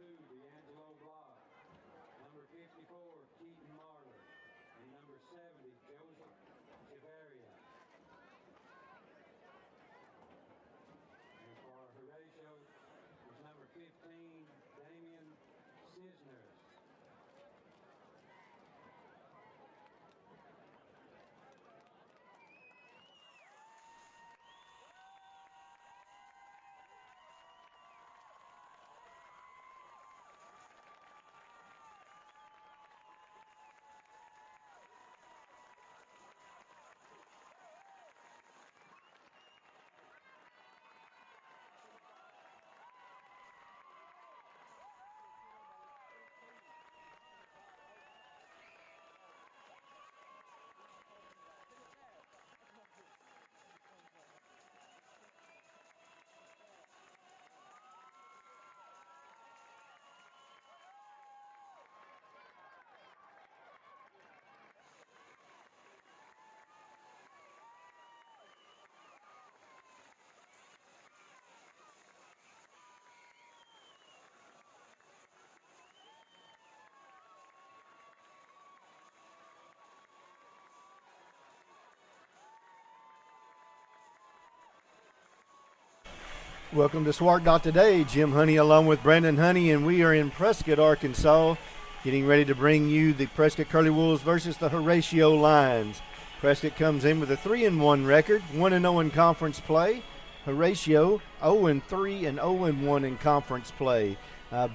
And for Horatio was number 15, Scissors. Welcome to Swart Dot Today. Jim Honey along with Brandon Honey, and we are in Prescott, Arkansas, getting ready to bring you the Prescott Curly Wolves versus the Horatio Lions. Prescott comes in with a 3-1 record, 1-0 in conference play. Horatio 0-3 and 0-1 in conference play.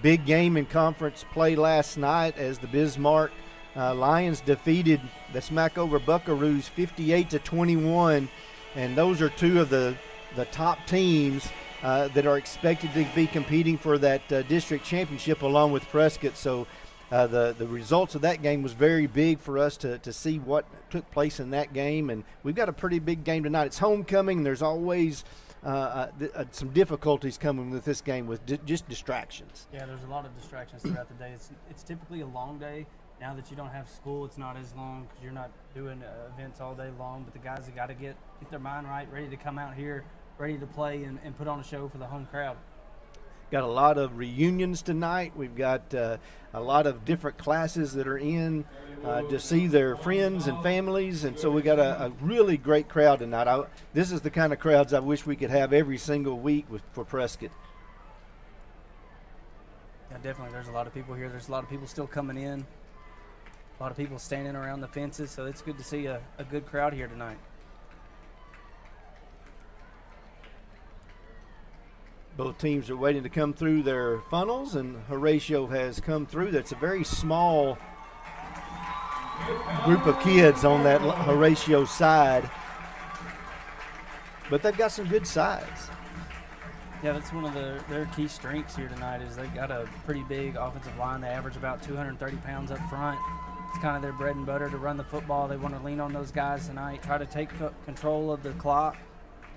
Big game in conference play last night as the Bismarck Lions defeated the Smackover Buckaroos 58-21, and those are two of the top teams that are expected to be competing for that district championship along with Prescott. So the results of that game was very big for us to see what took place in that game. And we've got a pretty big game tonight. It's homecoming. There's always some difficulties coming with this game with just distractions. Yeah, there's a lot of distractions throughout the day. It's typically a long day. Now that you don't have school, it's not as long because you're not doing events all day long. But the guys have got to get their mind right, ready to come out here, ready to play and put on a show for the home crowd. Got a lot of reunions tonight. We've got a lot of different classes that are in to see their friends and families, and so we got a really great crowd tonight. This is the kind of crowds I wish we could have every single week for Prescott. Yeah, definitely. There's a lot of people here. There's a lot of people still coming in. A lot of people standing around the fences, so it's good to see a good crowd here tonight. Both teams are waiting to come through their funnels, and Horatio has come through. That's a very small group of kids on that Horatio side, but they've got some good size. Yeah, that's one of their key strengths here tonight is they've got a pretty big offensive line. They average about 230 pounds up front. It's kind of their bread and butter to run the football. They want to lean on those guys tonight, try to take control of the clock,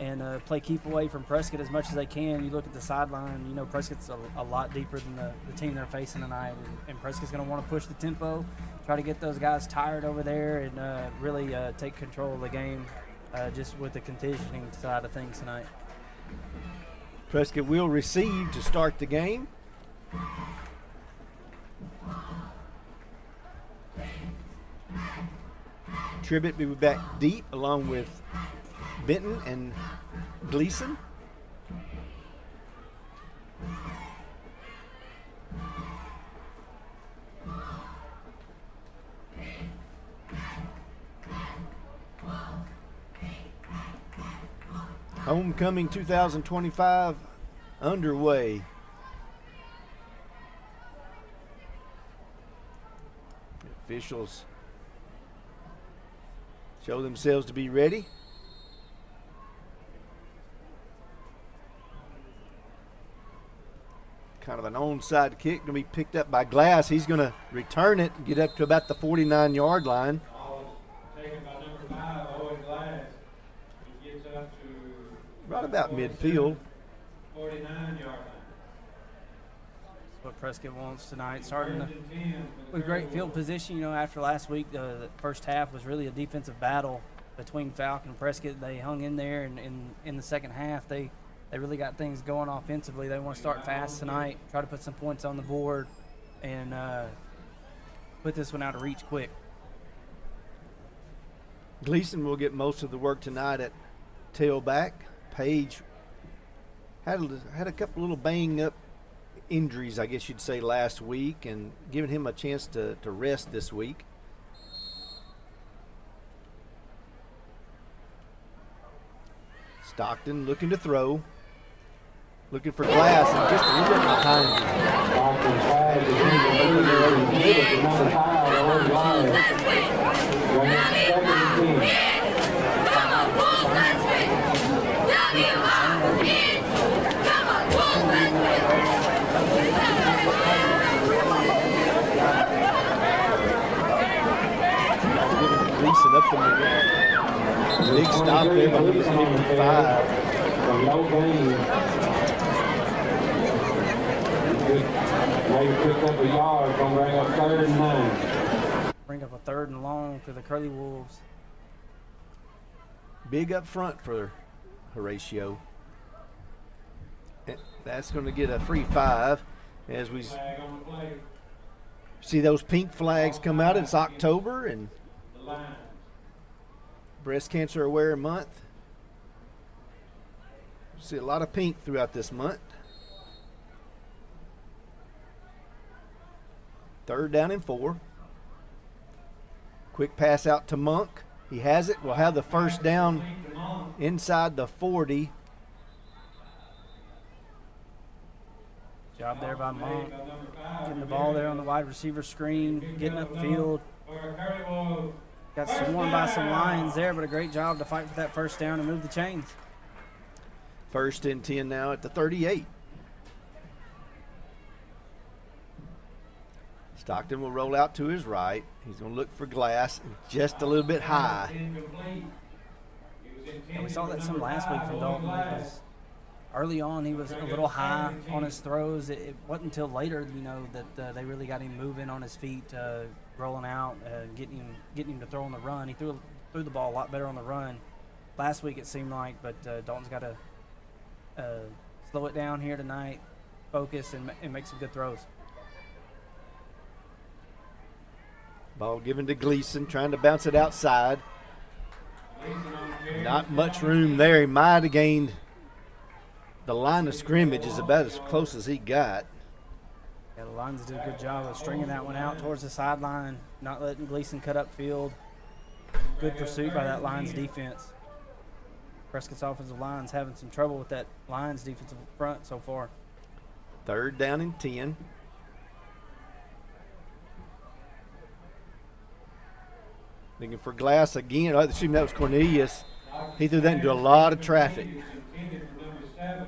and play keep away from Prescott as much as they can. You look at the sideline, you know Prescott's a lot deeper than the team they're facing tonight, and Prescott's going to want to push the tempo, try to get those guys tired over there, and really take control of the game just with the conditioning side of things tonight. Prescott will receive to start the game. Tribbett will be back deep along with Benton and Gleason. Homecoming 2025 underway. The officials show themselves to be ready. Kind of an onside kick, going to be picked up by Glass. He's going to return it and get up to about the 49-yard line. Taken by number 5, Owen Glass. He gets up to right about midfield. 49-yard line. That's what Prescott wants tonight. Starting with great field position. You know, after last week, the first half was really a defensive battle between Falcon and Prescott. They hung in there, and in the second half, they They really got things going offensively. They want to start fast tonight, try to put some points on the board, and put this one out of reach quick. Gleason will get most of the work tonight at tailback. Page had a couple little bang up injuries, I guess you'd say, last week, and giving him a chance to rest this week. Stockton looking to throw. Looking for Glass, and just a little bit behind Gleason up the middle. Big stop there by number 55. Maybe picked up a yard, gonna bring up 3rd and 9. Bring up a 3rd and long for the Curly Wolves. Big up front for Horatio. That's going to get a free 5 as we see those pink flags come out. It's October and Breast Cancer Aware Month. See a lot of pink throughout this month. 3rd down and 4. Quick pass out to Monk. He has it. We'll have the first down inside the 40. Job there by Monk. Getting the ball there on the wide receiver screen, getting upfield. Got swarmed by some Lions there, but a great job to fight for that first down and move the chains. 1st and 10 now at the 38. Stockton will roll out to his right. He's going to look for Glass, just a little bit high. And we saw that some last week from Dalton. Early on, he was a little high on his throws. It wasn't until later, that they really got him moving on his feet, rolling out, getting him to throw on the run. He threw the ball a lot better on the run last week, it seemed like, but Dalton's got to slow it down here tonight, focus, and make some good throws. Ball given to Gleason, trying to bounce it outside. Not much room there. He might have gained the line of scrimmage, is about as close as he got. Yeah, the Lions did a good job of stringing that one out towards the sideline, not letting Gleason cut upfield. Good pursuit by that Lions defense. Prescott's offensive line's having some trouble with that Lions defensive front so far. 3rd down and 10. Looking for Glass again. I assume that was Cornelius. He threw that into a lot of traffic. Yeah,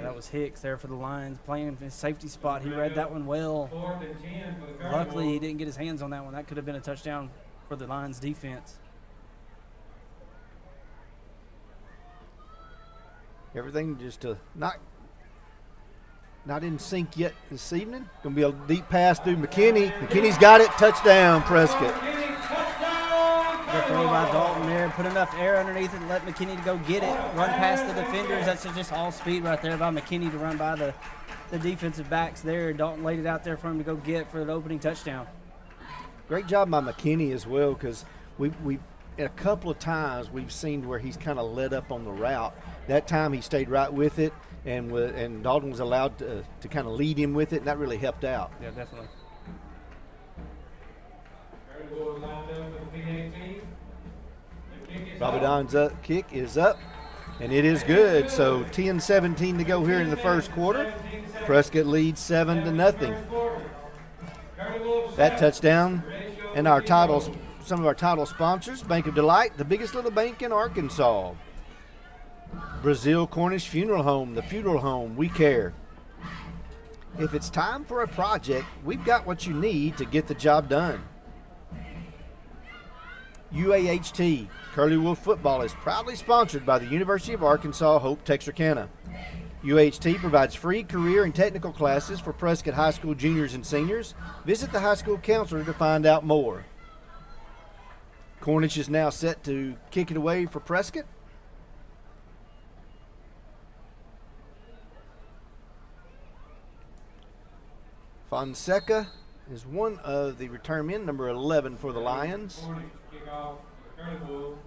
that was Hicks there for the Lions, playing in his safety spot. He read that one well. Luckily, he didn't get his hands on that one. That could have been a touchdown for the Lions defense. Everything just not in sync yet this evening. Going to be a deep pass through McKinney. McKinney's got it. Touchdown, Prescott. Good throw by Dalton there. Put enough air underneath it and let McKinney to go get it. Run past the defenders. That's just all speed right there by McKinney to run by the defensive backs there. Dalton laid it out there for him to go get for the opening touchdown. Great job by McKinney as well, because we a couple of times we've seen where he's kind of let up on the route. That time he stayed right with it, and Dalton was allowed to kind of lead him with it, and that really helped out. Yeah, definitely. Bobby Don's kick is up, and it is good. So 10-17 to go here in the first quarter. Prescott leads 7-0. That touchdown, and some of our title sponsors: Bank of Delight, the biggest little bank in Arkansas; Brazil Cornish Funeral Home, the funeral home we care. If it's time for a project, we've got what you need to get the job done. UAHT, Curly Wolf Football, is proudly sponsored by the University of Arkansas Hope Texarkana. UAHT provides free career and technical classes for Prescott High School juniors and seniors. Visit the high school counselor to find out more. Cornish is now set to kick it away for Prescott. Fonseca is one of the return men, number 11 for the Lions. Kick off the Curly Wolves.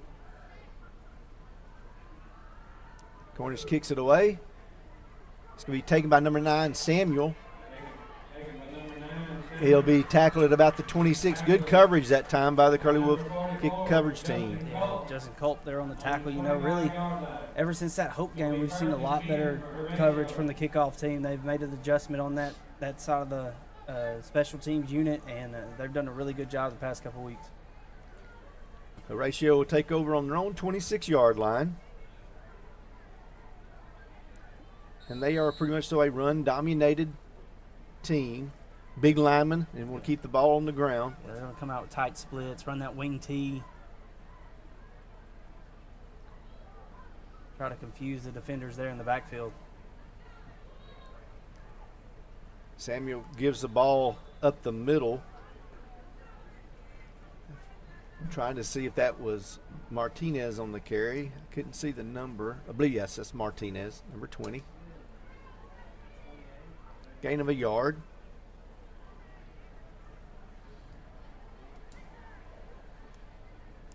Cornish kicks it away. It's going to be taken by number 9, Samuel. Taken by number 9. He'll be tackled at about the 26. Good coverage that time by the Curly Wolf kick coverage team. Yeah, Justin Culp there on the tackle. You know, really, ever since that Hope game, we've seen a lot better coverage from the kickoff team. They've made an adjustment on that side of the special teams unit, and they've done a really good job the past couple weeks. Horatio will take over on their own 26-yard line. And they are pretty much so a run-dominated team. Big lineman, and will keep the ball on the ground. Yeah, they're going to come out with tight splits, run that wing tee. Try to confuse the defenders there in the backfield. Samuel gives the ball up the middle. I'm trying to see if that was Martinez on the carry. I couldn't see the number. I believe, yes, that's Martinez, number 20. Gain of a yard.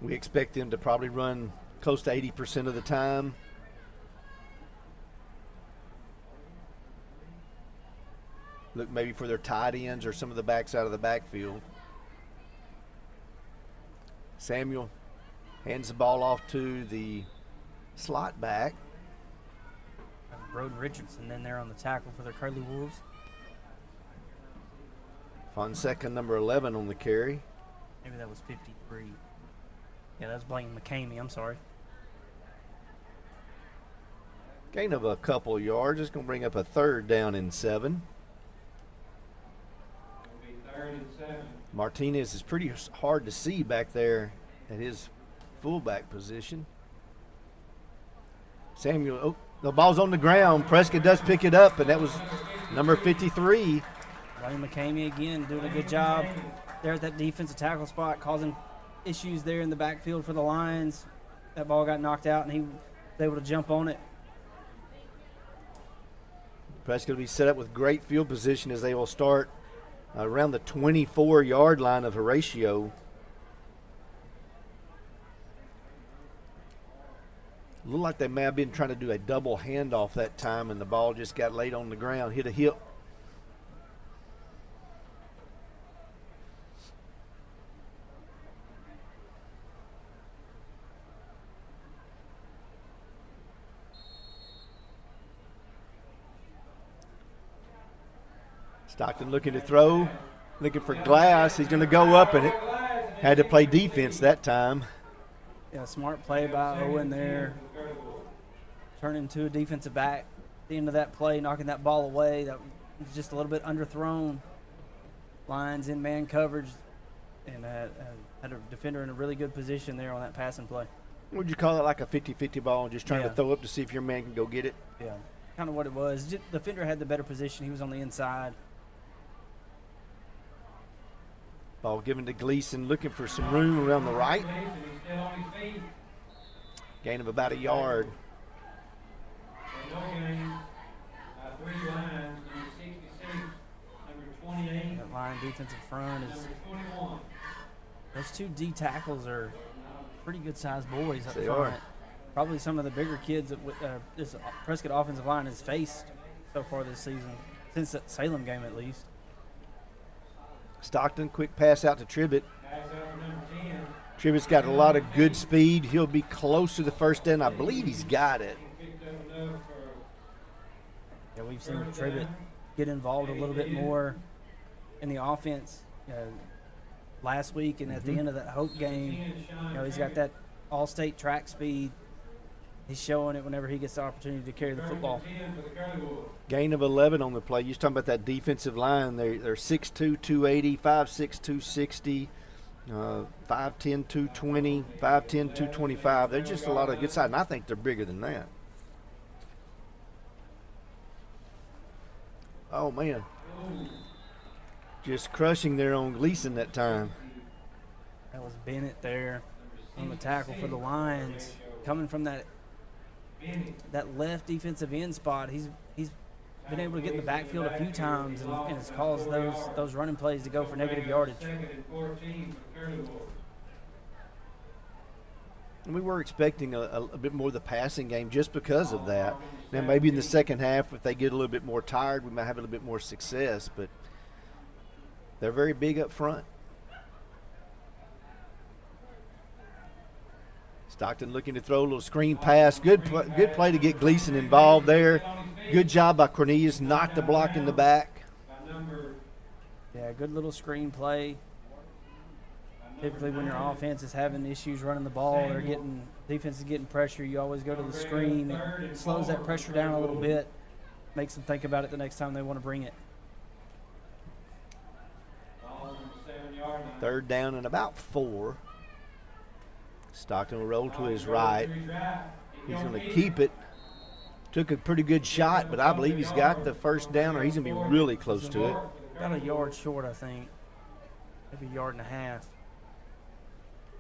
We expect them to probably run close to 80% of the time. Look maybe for their tight ends or some of the backs out of the backfield. Samuel hands the ball off to the slot back. Broden Richardson in there on the tackle for the Curly Wolves. Fonseca, number 11 on the carry. Maybe that was 53. Yeah, that was Blaine McCamey. I'm sorry. Gain of a couple yards. It's going to bring up a 3rd down and 7. It'll be 3rd and 7. Martinez is pretty hard to see back there at his fullback position. Samuel, the ball's on the ground. Prescott does pick it up, and that was number 53. Blaine McCamey again doing a good job there at that defensive tackle spot, causing issues there in the backfield for the Lions. That ball got knocked out, and he was able to jump on it. Prescott will be set up with great field position as they will start around the 24-yard line of Horatio. Looked like they may have been trying to do a double handoff that time, and the ball just got laid on the ground, hit a hip. Stockton looking to throw, looking for Glass. He's going to go up, and it had to play defense that time. Yeah, smart play by Owen there. Turning to a defensive back at the end of that play, knocking that ball away. That was just a little bit underthrown. Lions in man coverage, and had a defender in a really good position there on that passing play. Would you call it like a 50-50 ball, just trying to throw up to see if your man can go get it? Yeah, kind of what it was. The defender had the better position. He was on the inside. Ball given to Gleason, looking for some room around the right. Gain of about a yard. No gain. 3 lines, number 66, number 28. That line defensive front is. Number 21. Those 2 D tackles are pretty good sized boys up They front. are. Probably some of the bigger kids that this Prescott offensive line has faced so far this season, since that Salem game at least. Stockton, quick pass out to Tribbett. Pass out for number 10. Tribbett's got a lot of good speed. He'll be close to the first down. I believe he's got it. Picked up enough for Yeah, we've seen Tribbett get involved a little bit more in the offense last week, and at the end of that Hope game, he's got that all-state track speed. He's showing it whenever he gets the opportunity to carry the football. Gain of 11 on the play. You're talking about that defensive line. They're 6'2", 280, 5'6", 260, 5'10", 220, 5'10", 225. They're just a lot of good size, and I think they're bigger than that. Oh, man. Just crushing there on Gleason that time. That was Bennett there on the tackle for the Lions. Coming from that left defensive end spot, he's been able to get in the backfield a few times, and it's caused those running plays to go for negative yardage. Second and 14 for Curly Wolves. And we were expecting a bit more of the passing game just because of that. Now, maybe in the second half, if they get a little bit more tired, we might have a little bit more success. But they're very big up front. Stockton looking to throw a little screen pass. Good play to get Gleason involved there. Good job by Cornelius, knocked the block in the back. Yeah, good little screen play. Typically when your offense is having issues running the ball or defense is getting pressure, you always go to the screen. It slows that pressure down a little bit, makes them think about it the next time they want to bring it. Third down and about 4. Stockton will roll to his right. He's going to keep it. Took a pretty good shot, but I believe he's got the first down, or he's going to be really close to it. About a yard short, I think. Maybe a yard and a half.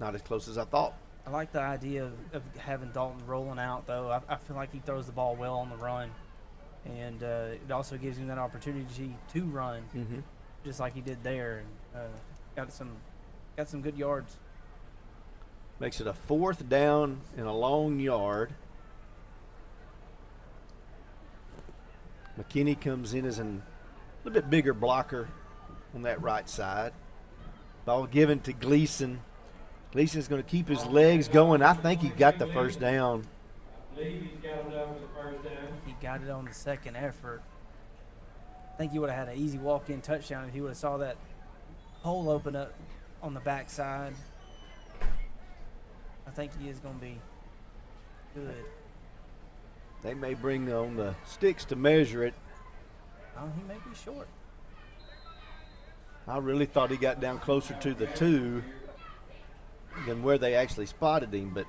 Not as close as I thought. I like the idea of having Dalton rolling out, though. I feel like he throws the ball well on the run. And it also gives him that opportunity to run, just like he did there. And got some good yards. Makes it a 4th down and a long yard. McKinney comes in as a little bit bigger blocker on that right side. Ball given to Gleason. Gleason's going to keep his legs going. I think he got the first down. I believe he's got it up with the first down. He got it on the second effort. I think he would have had an easy walk-in touchdown if he would have saw that hole open up on the backside. I think he is going to be good. They may bring on the sticks to measure it. Oh, he may be short. I really thought he got down closer to the 2 than where they actually spotted him. But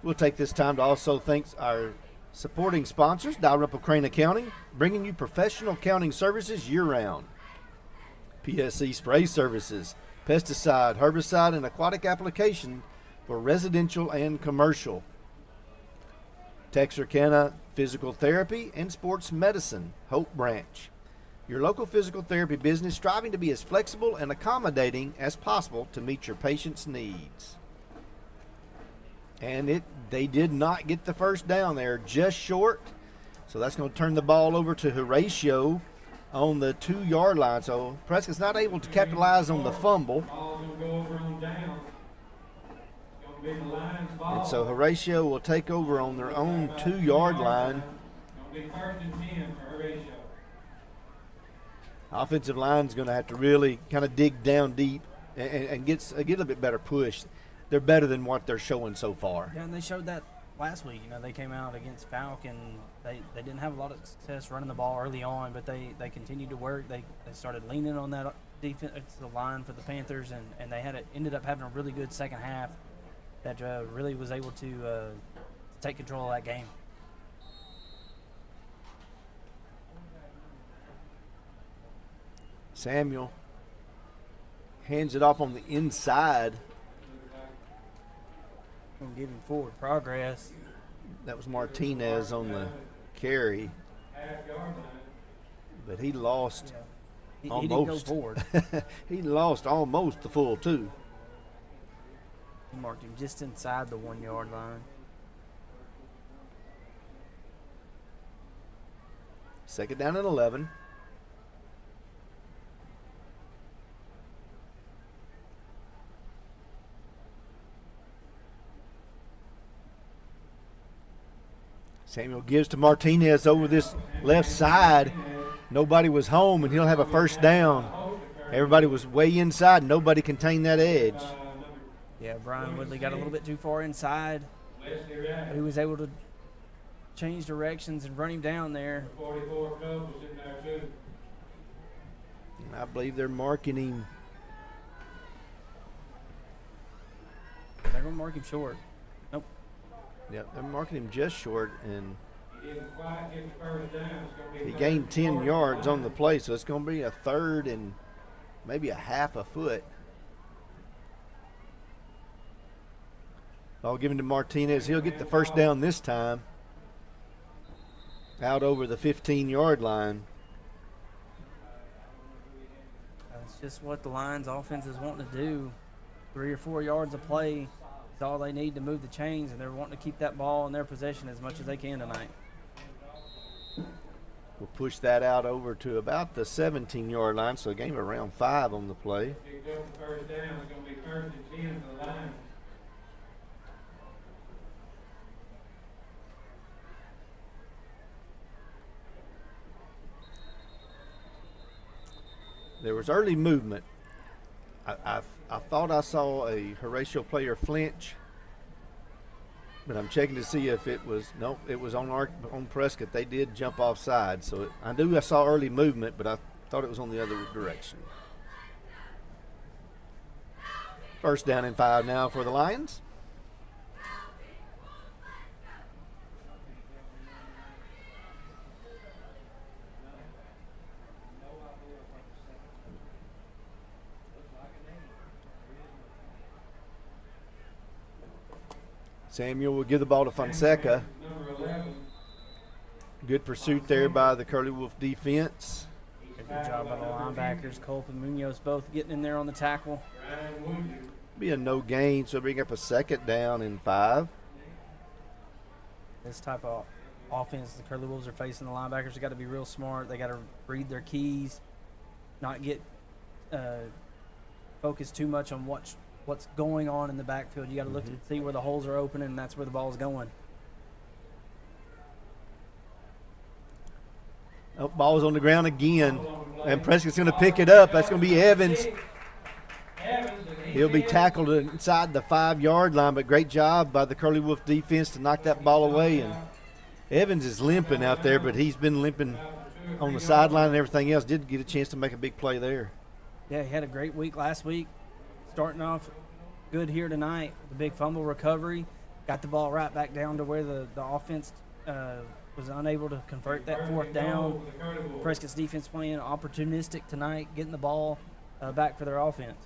we'll take this time to also thank our supporting sponsors, Dalrymple Crane Accounting, bringing you professional accounting services year-round. PSC Spray Services, pesticide, herbicide, and aquatic application for residential and commercial. Texarkana Physical Therapy and Sports Medicine, Hope Branch. Your local physical therapy business striving to be as flexible and accommodating as possible to meet your patients' needs. And they did not get the first down there, just short. So that's going to turn the ball over to Horatio on the 2-yard line. So Prescott's not able to capitalize on the fumble. Ball's going to go over on down. It's going to be the Lions' ball. And so Horatio will take over on their own 2-yard line. It's going to be 1st and 10 for Horatio. Offensive line's going to have to really kind of dig down deep and get a little bit better push. They're better than what they're showing so far. Yeah, and they showed that last week. You know, they came out against Falcon. They didn't have a lot of success running the ball early on, but they continued to work. They started leaning on that defense, the line for the Panthers, and they ended up having a really good second half that really was able to take control of that game. Samuel hands it off on the inside. Gonna give him forward progress. That was Martinez on the carry, Half-yard line. but he lost He almost. didn't go forward. He lost almost the full 2. He marked him just inside the 1-yard line. Second down and 11. Samuel gives to Martinez over this left side. Nobody was home, and he'll have a first down. Everybody was way inside. Nobody contained that edge. Yeah, Brian Woodley got a little bit too far inside. But he was able to change directions and run him down there. 44 Cubs was in there too. And I believe they're marking him. They're going to mark him short. Nope. Yep, they're marking him just short, and He didn't quite get the first down. It's going to be he third gained and 10 four. yards on the play, so it's going to be a 3rd and maybe a half a foot. Ball given to Martinez. He'll get the first down this time. Out over the 15-yard line. It's just what the Lions offense is wanting to do. 3 or 4 yards of play is all they need to move the chains, and they're wanting to keep that ball in their possession as much as they can tonight. We'll push that out over to about the 17-yard line, so a gain of around 5 on the play. If you go for first down, it's going to be 1st and 10 for the Lions. There was early movement. I thought I saw a Horatio player flinch, but I'm checking to see if it was it was on Prescott. They did jump offside, so I saw early movement, but I thought it was on the other direction. First down and 5 now for the Lions. Samuel will give the ball to Fonseca. Number 11. Good pursuit there by the Curly Wolf defense. Good job by the linebackers. Culp and Munoz both getting in there on the tackle. Ryan Woodard. Be a no gain, so bring up a 2nd down and 5. This type of offense the Curly Wolves are facing, the linebackers have got to be real smart. They got to read their keys, not get focused too much on what's going on in the backfield. You got to look and see where the holes are open, and that's where the ball's going. Oh, ball's on the ground again, and Prescott's going to pick it up. That's going to be Evans. He'll be tackled inside the 5-yard line, but great job by the Curly Wolf defense to knock that ball away. And Evans is limping out there, but he's been limping on the sideline and everything else. Did get a chance to make a big play there. Yeah, he had a great week last week. Starting off good here tonight. The big fumble recovery. Got the ball right back down to where the offense was unable to convert that 4th down. Prescott's defense playing opportunistic tonight, getting the ball back for their offense.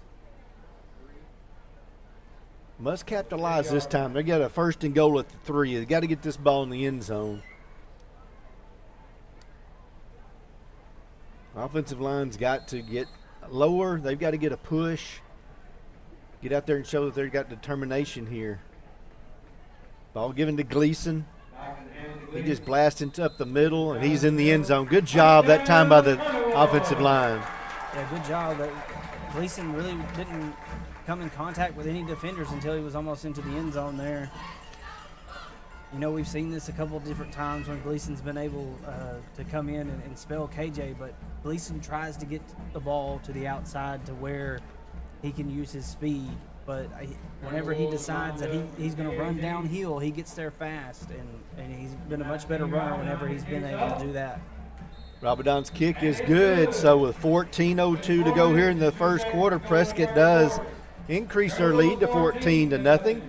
Must capitalize this time. They got a 1st and goal at the 3. They got to get this ball in the end zone. Offensive line's got to get lower. They've got to get a push. Get out there and show that they've got determination here. Ball given to Gleason. He just blasted up the middle, and he's in the end zone. Good job that time by the offensive line. Yeah, good job. Gleason really didn't come in contact with any defenders until he was almost into the end zone there. You know, we've seen this a couple of different times when Gleason's been able to come in and spell KJ, but Gleason tries to get the ball to the outside to where he can use his speed. But whenever he decides that he's going to run downhill, he gets there fast, and he's been a much better runner whenever he's been able to do that. Rabadon's kick is good, so with 14:02 to go here in the first quarter, Prescott does increase their lead to 14-0.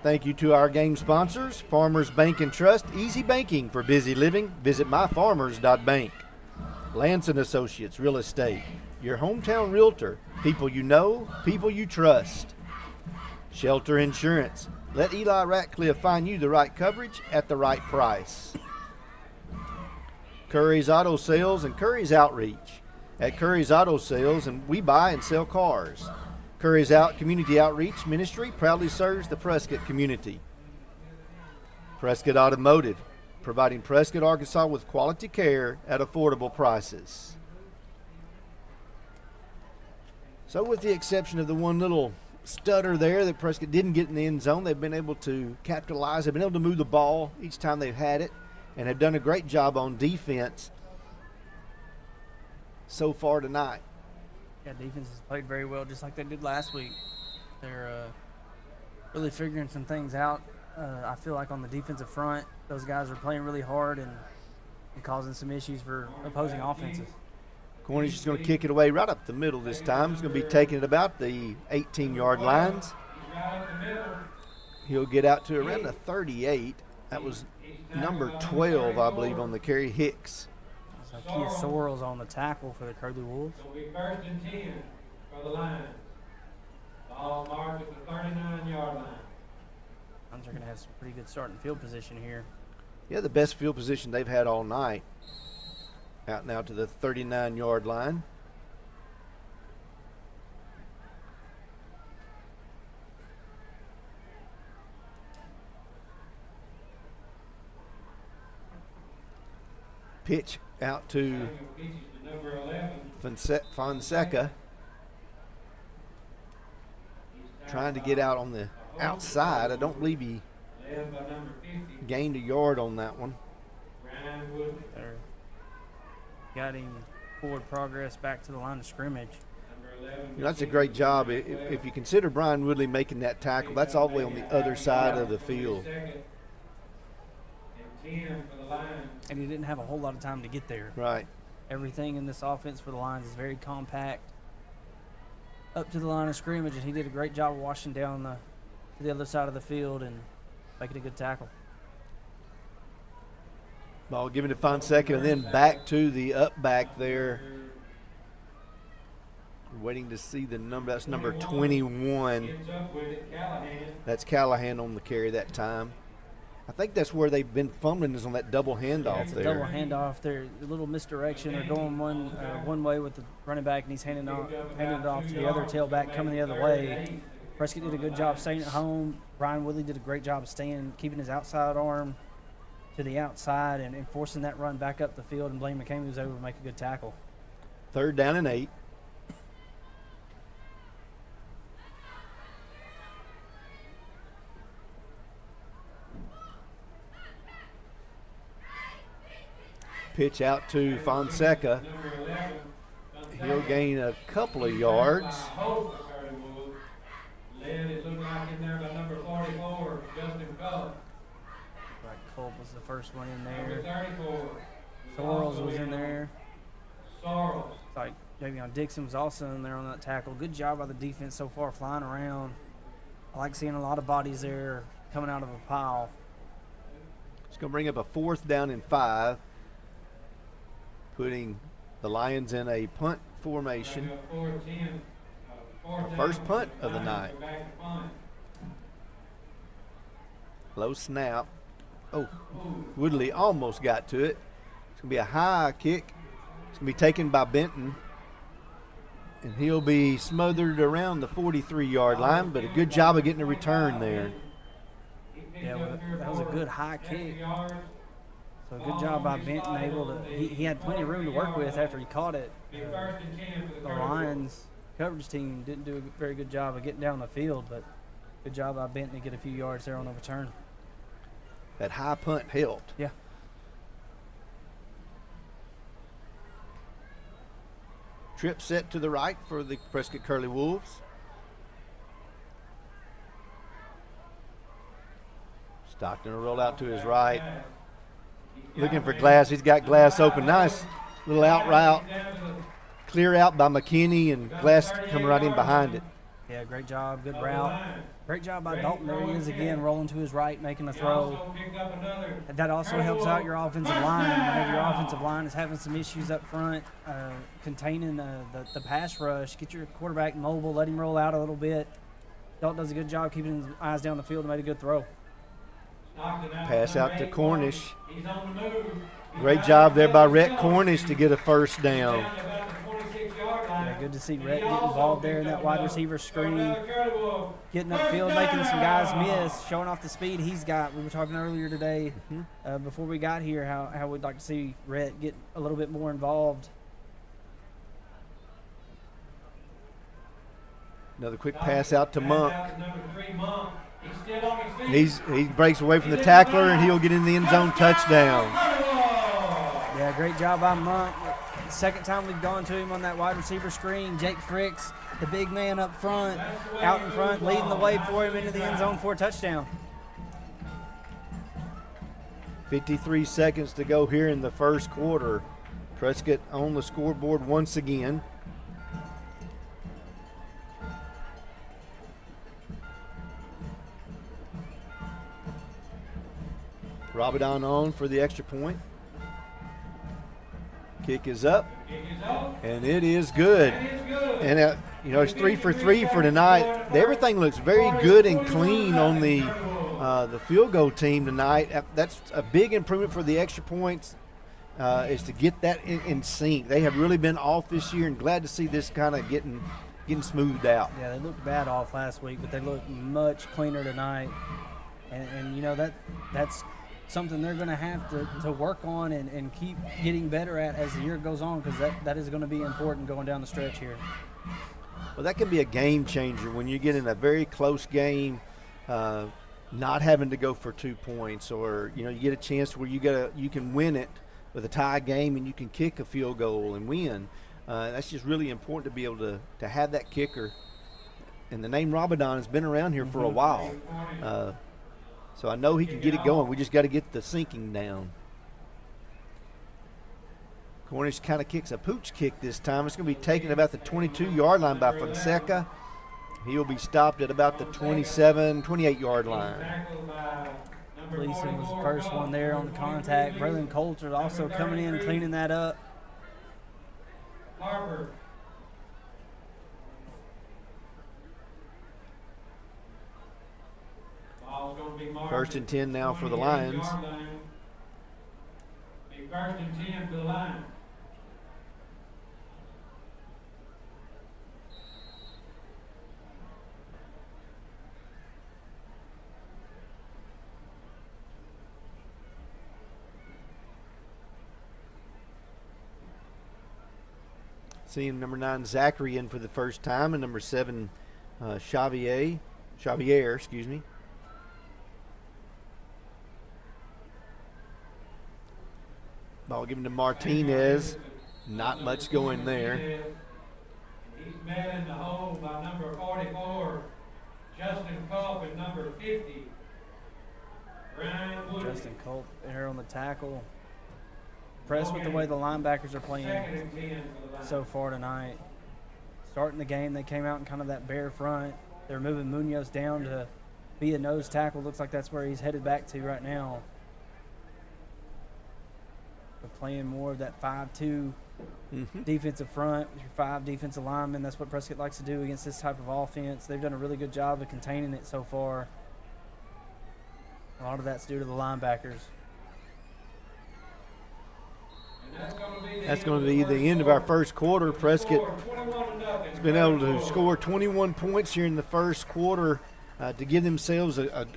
Thank you to our game sponsors, Farmers Bank and Trust, easy banking for busy living. Visit myfarmers.bank. Lance & Associates Real Estate, your hometown realtor, people you know, people you trust. Shelter Insurance, let Eli Ratcliffe find you the right coverage at the right price. Curry's Auto Sales and Curry's Outreach. At Curry's Auto Sales, and we buy and sell cars. Curry's Community Outreach Ministry proudly serves the Prescott community. Prescott Automotive, providing Prescott, Arkansas with quality care at affordable prices. So with the exception of the one little stutter there that Prescott didn't get in the end zone, they've been able to capitalize. They've been able to move the ball each time they've had it, and have done a great job on defense so far tonight. Yeah, defense has played very well, just like they did last week. They're really figuring some things out. I feel like on the defensive front, those guys are playing really hard and causing some issues for opposing offenses. Cornish is going to kick it away right up the middle this time. He's going to be taking it about the 18-yard lines. He'll get out to around the 38. That was number 12, I believe, on the carry, Hicks. Kia Sorrell's on the tackle for the Curly Wolves. It'll be 1st and 10 for the Lions. Ball marked at the 39-yard line. Lions are going to have some pretty good starting field position here. Yeah, the best field position they've had all night. Out now to the 39-yard line. Pitch out to Daniel pitches to number 11. Fonseca. He's Trying to tackled get by out on the outside. I don't believe he led by number 50, gained a yard on that one. Brian Woodley. They're got him forward progress back to the line of scrimmage. Number 11. You know, that's a great job. If you consider Brian Woodley making that tackle, that's all the way on the other side of the field. Second and 10 for the Lions. And he didn't have a whole lot of time to get there. Right. Everything in this offense for the Lions is very compact up to the line of scrimmage, and he did a great job of washing down to the other side of the field and making a good tackle. Ball given to Fonseca and then back to the up back there. We're waiting to see the number. That's number 21. Gets up with it, Callahan. That's Callahan on the carry that time. I think that's where they've been fumbling, is on that double handoff It's a there. double handoff there, a little misdirection. They're going one way with the running back, and he's handing it off to the other tailback coming the other way. Prescott did a good job staying at home. Brian Woodley did a great job of keeping his outside arm to the outside and forcing that run back up the field, and Blaine McCamey was able to make a good tackle. 3rd down and 8. Pitch out to Fonseca. Number 11. He'll gain a couple of yards. Led, it looked like in there by number 44, Justin Culp. Right, Culp was the first one in Number there. 34. Sorrells was in there. Sorrells. Like Javion Dixon was also in there on that tackle. Good job by the defense so far, flying around. I like seeing a lot of bodies there coming out of a pile. It's going to bring up a 4th down and 5, putting the Lions in a punt formation. Our first punt of the night. Low snap. Oh, Woodley almost got to it. It's going to be a high kick. It's going to be taken by Benton. And he'll be smothered around the 43-yard line, but a good job of getting a return there. Yeah, well, that was a good high kick. So a good job by Benton, he had plenty of room to work with after he caught it. The Lions coverage team didn't do a very good job of getting down the field, but good job by Benton to get a few yards there on the return. That high punt helped. Yeah. Trip set to the right for the Prescott Curly Wolves. Stockton will roll out to his right. Looking for Glass. He's got Glass open. Nice little out route. Clear out by McKinney, and Glass coming right in behind it. Yeah, great job. Good route. Great job by Dalton. There he is again, rolling to his right, making a throw. That also helps out your offensive line. Whenever your offensive line is having some issues up front, containing the pass rush, get your quarterback mobile, let him roll out a little bit. Dalton does a good job keeping his eyes down the field and made a good throw. Pass out to Cornish. Great job there by Rhett Cornish to get a first down. Yeah, good to see Rhett get involved there in that wide receiver screen. Getting upfield, making some guys miss, showing off the speed he's got. We were talking earlier today before we got here how we'd like to see Rhett get a little bit more involved. Another quick pass out to Monk. He breaks away from the tackler, and he'll get in the end zone, touchdown. Yeah, great job by Monk. Second time we've gone to him on that wide receiver screen. Jake Fricks, the big man up front, out in front, leading the way for him into the end zone for a touchdown. 53 seconds to go here in the first quarter. Prescott on the scoreboard once again. Rabadon on for the extra point. Kick is up, and it is good. And it's 3 for 3 for tonight. Everything looks very good and clean on the field goal team tonight. That's a big improvement for the extra points, is to get that in sync. They have really been off this year, and glad to see this kind of getting smoothed out. Yeah, they looked bad off last week, but they look much cleaner tonight. And that's something they're going to have to work on and keep getting better at as the year goes on, because that is going to be important going down the stretch here. Well, that can be a game changer when you get in a very close game, not having to go for 2 points, or you get a chance where you can win it with a tie game and you can kick a field goal and win. That's just really important to be able to have that kicker. And the name Ramadan has been around here for a while. So I know he can get it going. We just got to get the sinking down. Cornish kind of kicks a pooch kick this time. It's going to be taken about the 22-yard line by Fonseca. He'll be stopped at about the 27, 28-yard line. Gleason was the first one there on the contact. Braylon Coulter also coming in, cleaning that up. Harper. First and 10 now for the Lions. First and 10 for the Lions. Seeing number 9 Zachary in for the first time, and number 7 Xavier, excuse me. Ball given to Martinez. Not much going there. He's met in the hole by number 44, Justin Culp, and number 50, Ryan Wood. Justin Culp here on the tackle. Impressed with the way the linebackers are playing so far tonight. Starting the game, they came out in kind of that bare front. They're moving Munoz down to be a nose tackle. Looks like that's where he's headed back to right now. They're playing more of that 5-2 defensive front with your 5 defensive linemen. That's what Prescott likes to do against this type of offense. They've done a really good job of containing it so far. A lot of that's due to the linebackers. That's going to be the end of our first quarter. Prescott has been able to score 21 points here in the first quarter to give themselves a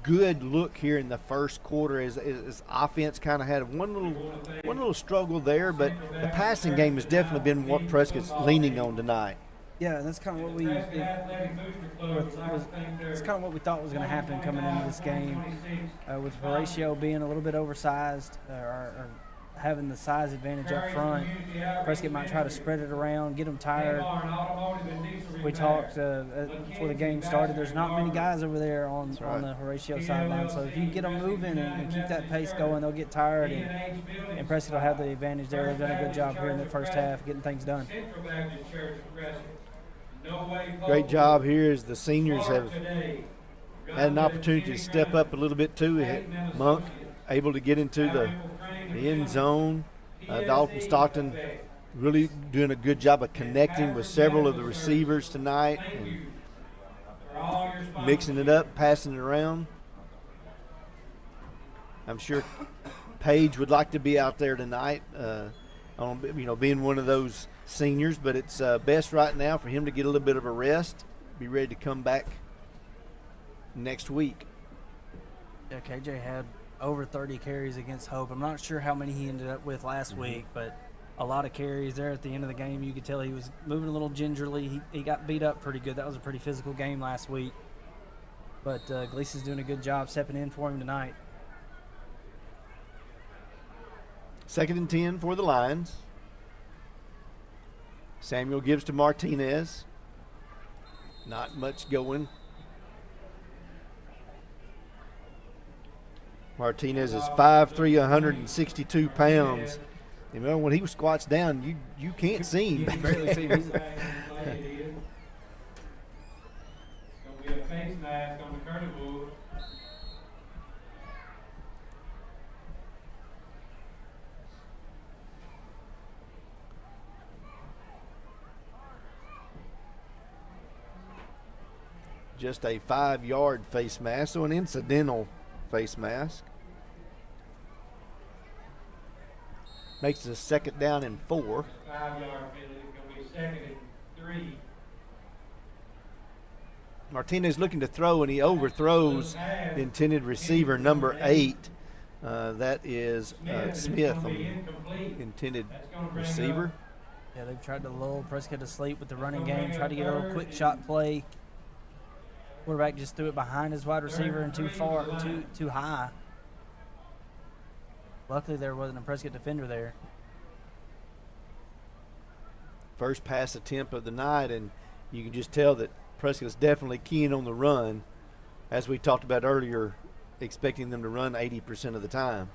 good look here in the first quarter as offense kind of had one little struggle there, but the passing game has definitely been what Prescott's leaning on tonight. Yeah, that's kind of what it's kind of what we thought was going to happen coming into this game, with Horatio being a little bit oversized or having the size advantage up front. Prescott might try to spread it around, get them tired. We talked before the game started. There's not many guys over there on the Horatio sideline, so if you get them moving and keep that pace going, they'll get tired, and Prescott will have the advantage there. They've done a good job here in the first half getting things done. Great job here as the seniors have had an opportunity to step up a little bit too. Monk able to get into the end zone. Dalton Stockton really doing a good job of connecting with several of the receivers tonight and mixing it up, passing it around. I'm sure Page would like to be out there tonight, being one of those seniors, but it's best right now for him to get a little bit of a rest, be ready to come back next week. Yeah, KJ had over 30 carries against Hope. I'm not sure how many he ended up with last week, but a lot of carries there at the end of the game. You could tell he was moving a little gingerly. He got beat up pretty good. That was a pretty physical game last week. But Gleason's doing a good job stepping in for him tonight. 2nd and 10 for the Lions. Samuel gives to Martinez. Not much going. Martinez is 5'3", 162 pounds. And when he squats down, you can't see him. You can barely see him. It's going to be a face mask on the curtain board. Just a 5-yard face mask, so an incidental face mask. Makes it a 2nd down and 4. 5-yard penalty. It's going to be 2nd and 3. Martinez looking to throw, and he overthrows the intended receiver, number 8. That is Smith, intended receiver. Yeah, they've tried to lull Prescott to sleep with the running game, try to get a little quick shot play. Quarterback just threw it behind his wide receiver and too high. Luckily, there wasn't a Prescott defender there. First pass attempt of the night, and you can just tell that Prescott's definitely keen on the run, as we talked about earlier, expecting them to run 80% of the time.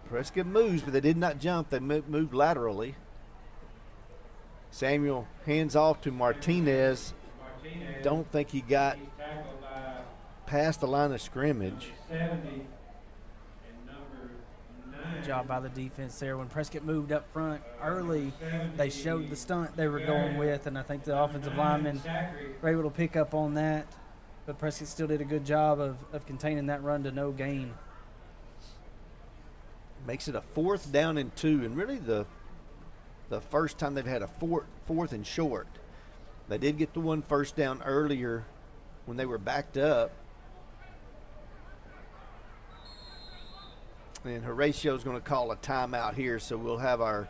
Prescott moves, but they did not jump. They moved laterally. Samuel hands off to Martinez. Don't think he got past the line of scrimmage. Good job by the defense there. When Prescott moved up front early, they showed the stunt they were going with, and I think the offensive linemen were able to pick up on that. But Prescott still did a good job of containing that run to no gain. Makes it a 4th down and 2, and really the first time they've had a fourth and short. They did get the one first down earlier when they were backed up. And Horatio's going to call a timeout here, so we'll have our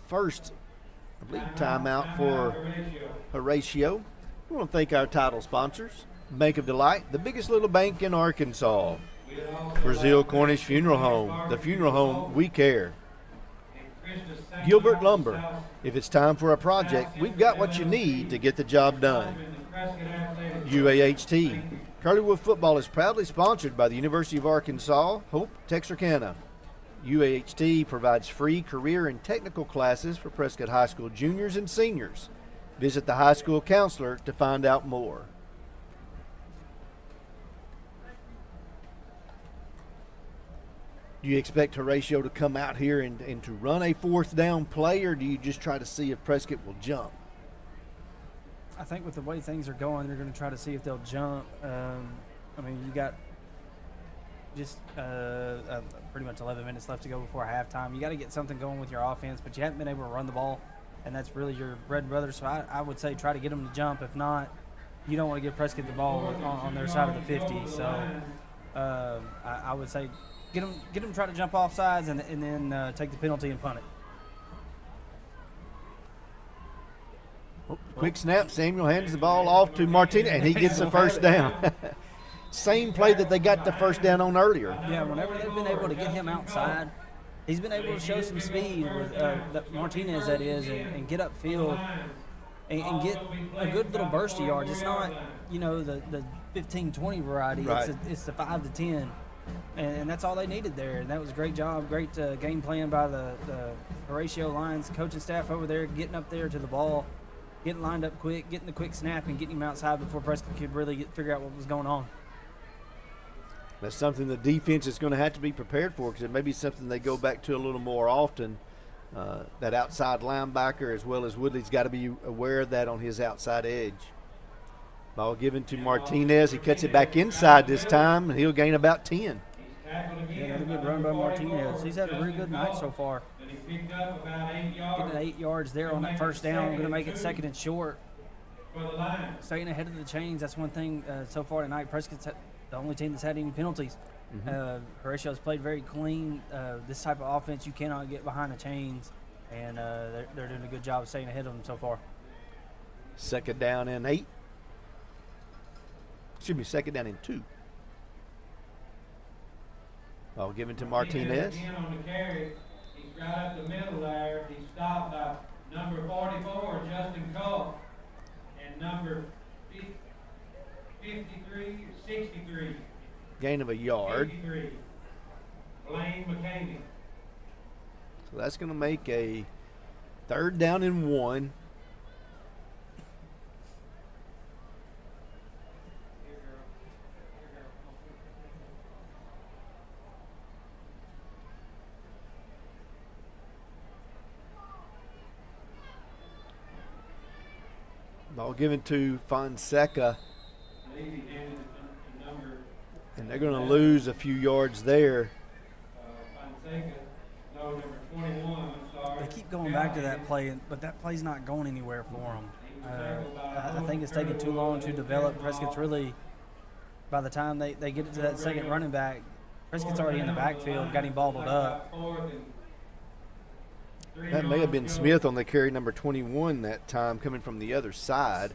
first, I believe, timeout for Horatio. We want to thank our title sponsors, Bank of Delight, the biggest little bank in Arkansas. Brazil Cornish Funeral Home, the funeral home we care. Gilbert Lumber, if it's time for a project, we've got what you need to get the job done. UAHT, Curlywood football is proudly sponsored by the University of Arkansas, Hope, Texarkana. UAHT provides free career and technical classes for Prescott High School juniors and seniors. Visit the high school counselor to find out more. Do you expect Horatio to come out here and to run a 4th down play, or do you just try to see if Prescott will jump? I think with the way things are going, they're going to try to see if they'll jump. I mean, you got just pretty much 11 minutes left to go before halftime. You got to get something going with your offense, but you haven't been able to run the ball, and that's really your bread and butter. So I would say try to get them to jump. If not, you don't want to give Prescott the ball on their side of the 50. So I would say get them to try to jump off sides and then take the penalty and punt it. Quick snap. Samuel hands the ball off to Martinez, and he gets the first down. Same play that they got the first down on earlier. Yeah, whenever they've been able to get him outside, he's been able to show some speed with Martinez, that is, and get upfield and get a good little burst of yards. It's not, the 15-20 variety. Right. It's the 5 to 10. And that's all they needed there. And that was a great job, great game plan by the Horatio Lions coaching staff over there, getting up there to the ball, getting lined up quick, getting the quick snap, and getting him outside before Prescott could really figure out what was going on. That's something the defense is going to have to be prepared for, because it may be something they go back to a little more often. That outside linebacker, as well as Woodley's got to be aware of that on his outside edge. Ball given to Martinez. He cuts it back inside this time, and he'll gain about 10. Yeah, another good run by Martinez. He's had a really good night so far. Getting 8 yards there on that first down. Going to make it 2nd and short. Staying ahead of the chains. That's one thing so far tonight. Prescott's the only team that's had any penalties. Horatio's played very clean. This type of offense, you cannot get behind the chains, and they're doing a good job of staying ahead of them so far. 2nd down and 8. Excuse me, 2nd down and 2. Ball given to Martinez. On the carry. He's right up the middle there. He's stopped by number 44, Justin Culp, and number 63. Gain of a yard. 53, Blaine McCamey. So that's going to make a 3rd down and 1. Ball given to Fonseca. And they're going to lose a few yards there. They keep going back to that play, but that play's not going anywhere for them. I think it's taking too long to develop. Prescott's really by the time they get it to that second running back, Prescott's already in the backfield, got him balled up. That may have been Smith on the carry, number 21 that time, coming from the other side.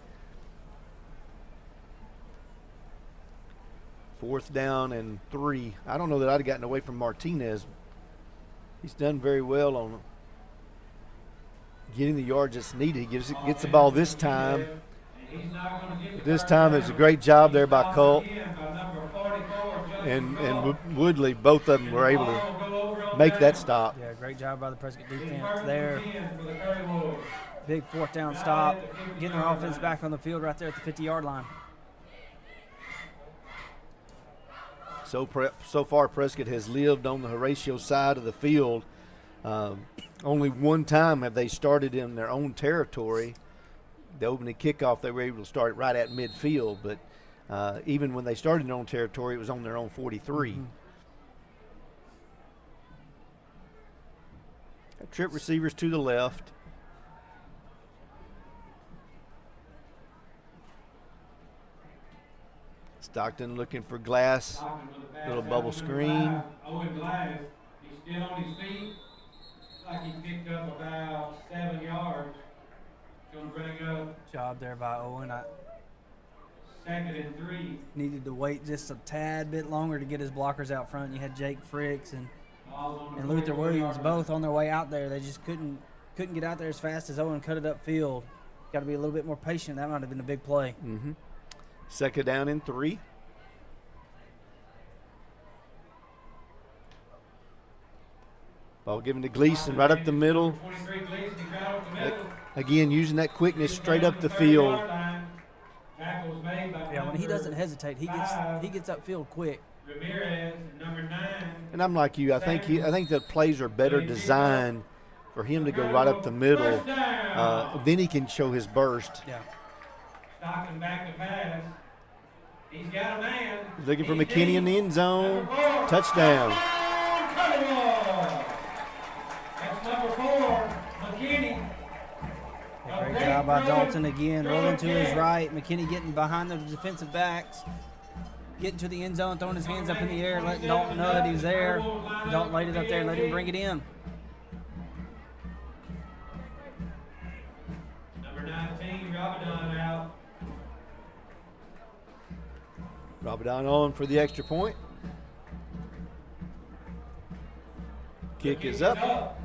4th down and 3. I don't know that I'd have gotten away from Martinez. He's done very well on getting the yards that's needed. He gets the ball this time. This time it's a great job there by Colt and Woodley. Both of them were able to make that stop. Yeah, great job by the Prescott defense there. Big 4th down stop, getting their offense back on the field right there at the 50-yard line. So far, Prescott has lived on the Horatio side of the field. Only one time have they started in their own territory. The opening kickoff, they were able to start right at midfield, but even when they started in their own territory, it was on their own 43. Mm-hmm. Trip receivers to the left. Stockton looking for Glass. Little bubble screen. Owen Glass, he's still on his feet. Like he picked up about 7 yards. Going to bring up. Job there by Owen. 2nd and 3. Needed to wait just a tad bit longer to get his blockers out front. You had Jake Fricks and Luther Williams both on their way out there. They just couldn't get out there as fast as Owen cut it upfield. Got to be a little bit more patient. That might have been a big play. Mm-hmm. 2nd down and 3. Ball given to Gleason right up the middle. Again, using that quickness straight up the field. Yeah, when he doesn't hesitate, he gets upfield quick. And I'm like you. I think the plays are better designed for him to go right up the middle. Then he can show his burst. Yeah. Stockton back to pass. He's got a man. Looking for McKinney in the end zone. Touchdown. That's number 4, McKinney. Great job by Dalton again, rolling to his right. McKinney getting behind the defensive backs, getting to the end zone, throwing his hands up in the air, letting Dalton know that he was there. Dalton laid it up there and let him bring it in. Number 19, Rabadon out. Rabadon on for the extra point. Kick is up.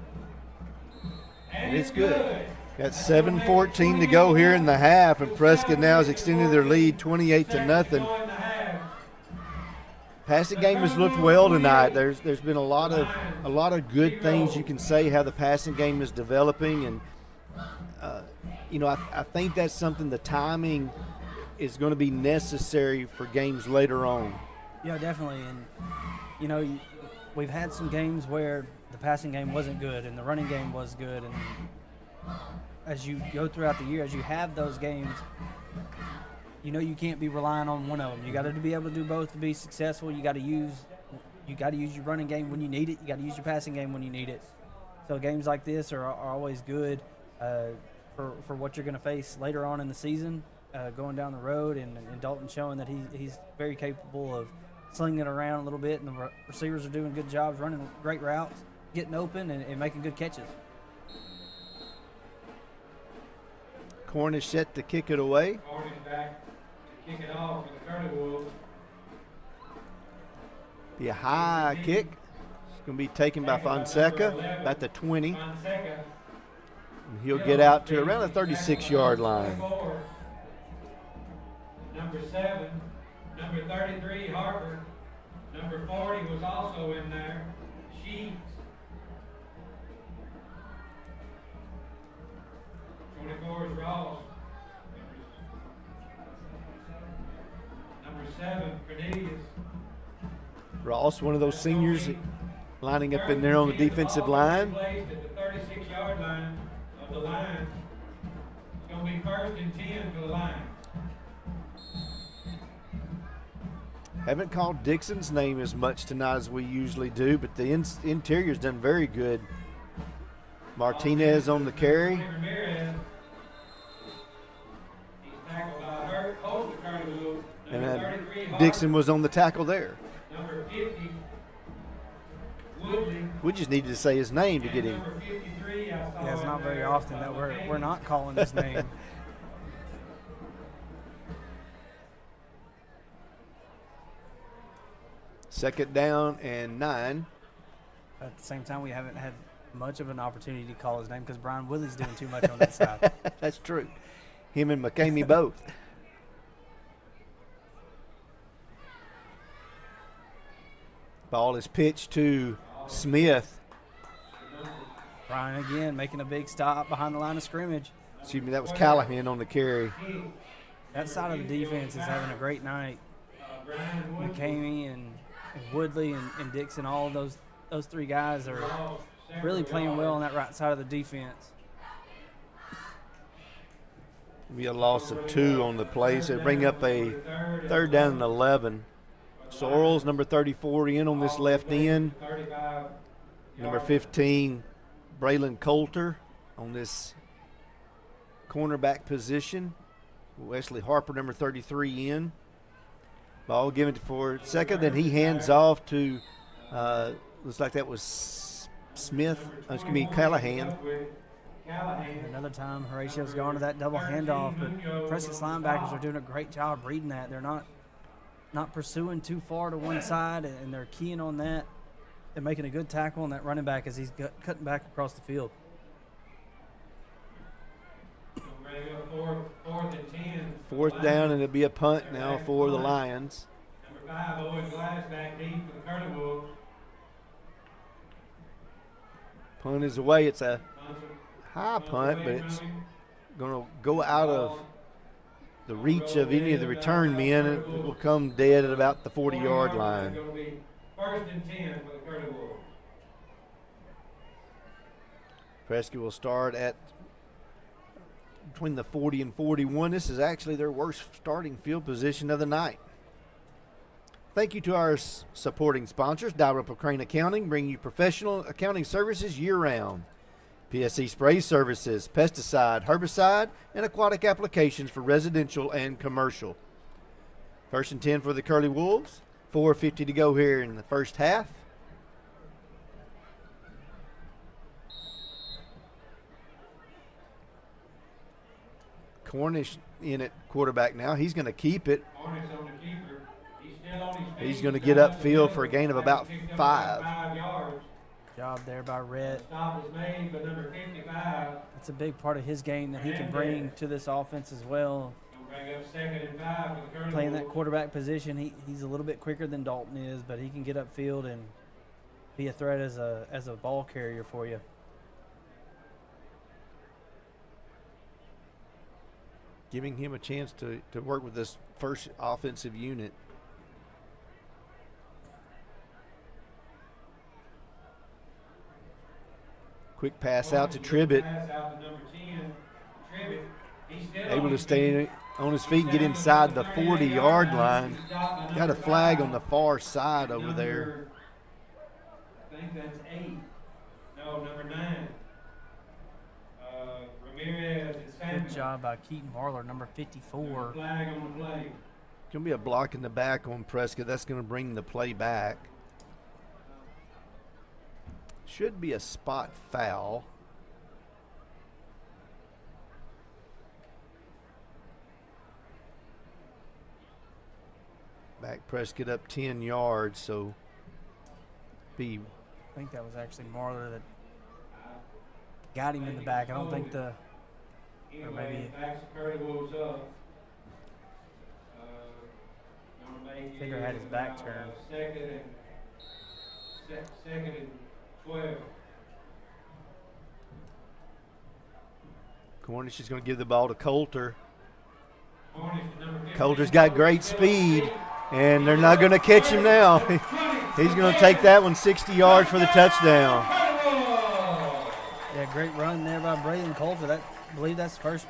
And it's good. Got 7:14 to go here in the half, and Prescott now has extended their lead 28-0. Passing game has looked well tonight. There's been a lot of good things you can say how the passing game is developing, and I think that's something. The timing is going to be necessary for games later on. Yeah, definitely. And we've had some games where the passing game wasn't good and the running game was good, and as you go throughout the year, as you have those games, you can't be relying on one of them. You got to be able to do both to be successful. You got to use your running game when you need it. You got to use your passing game when you need it. So games like this are always good for what you're going to face later on in the season, going down the road, and Dalton showing that he's very capable of slinging it around a little bit, and the receivers are doing good jobs running great routes, getting open, and making good catches. Cornish set to kick it away. Cornish back to kick it off for the Curly Wolves. Be a high kick. It's going to be taken by Fonseca at the 20. And he'll get out to around the 36-yard line. Number 7, number 33, Harper. Number 40 was also in there. Sheets. 24 is Ross. Number 7, Cornelius. Ross, one of those seniors lining up in there on the defensive line. Placed at the 36-yard line of the line. It's going to be 1st and 10 for the line. Haven't called Dixon's name as much tonight as we usually do, but the interior's done very good. Martinez on the carry. And Dixon was on the tackle there. Number 50, Woodley. We just needed to say his name to And get him. number 53, I saw Yeah, it's him not very there, often that we're McKinney. not calling his name. Second down and 9. At the same time, we haven't had much of an opportunity to call his name because Brian Willie's doing too much on that side. That's true. Him and McCamey both. Ball is pitched to Smith. Brian again making a big stop behind the line of scrimmage. Excuse me, that was Callahan on the carry. That side of the defense is having a great night. Brian Woodley. McCamey and Woodley and Dixon, all of those three guys are really playing well on that right side of the defense. Be a loss of 2 on the play, so bring up a third down and 11. Sorrells, number 34, in on this left end. 35. Number 15, Braylon Coulter on this cornerback position. Wesley Harper, number 33, in. Ball given for second, then he hands off to, looks like that was Smith, excuse me, Callahan. Another time, Horatio's gone to that double handoff, but Prescott's linebackers are doing a great job reading that. They're not pursuing too far to one side, and they're keying on that. They're making a good tackle on that running back as he's cutting back across the field. Fourth and 10. Fourth down, and it'll be a punt now for the Lions. Number 5, Owen Glass back deep for the Curly Wolves. Punt is away. It's a high punt, but it's going to go out of the reach of any of the return men. It will come dead at about the 40-yard line. Going to be first and 10 for the Curly Wolves. Prescott will start at between the 40 and 41. This is actually their worst starting field position of the night. Thank you to our supporting sponsors, Dalrymple Crane Accounting, bringing you professional accounting services year-round. PSC Spray Services, pesticide, herbicide, and aquatic applications for residential and commercial. First and 10 for the Curly Wolves. 4:50 to go here in the first half. Cornish in at quarterback now. He's going to keep it. Cornish on the keeper. He's still on his feet. He's going to get upfield for a gain of about Picked up 5. 5 yards. Job there by Rhett. Stop was made by number 55. That's a big part of his game that he can bring to this offense as well. He'll bring up second and 5 for the Curly Playing that Wolves. quarterback position, he's a little bit quicker than Dalton is, but he can get upfield and be a threat as a ball carrier for you. Giving him a chance to work with this first offensive unit. Quick pass out to Tribbett. Pass out to number 10. Tribbett. He's still Able on to his stay on his feet and get inside the 40-yard line. Got a flag on the far side over there. I think that's 8. No, number 9. Ramirez and Samuel. Good job by Keaton Marler, number 54. Flag on the play. Going to be a block in the back on Prescott. That's going to bring the play back. Should be a spot foul. Back Prescott up 10 yards, so be I think that was actually Marler that got him in the back. I don't think the Anyway, maybe- backs the Curly Wolves up. Gonna make Figure it, had his back turned. Second and 12. Cornish is going to give the ball to Coulter. Cornish is number 15. Coulter's got great speed, and they're not going to catch him now. He's going to take that one 60 yards for the touchdown. Yeah, great run there by Braylon Coulter. I believe that's the first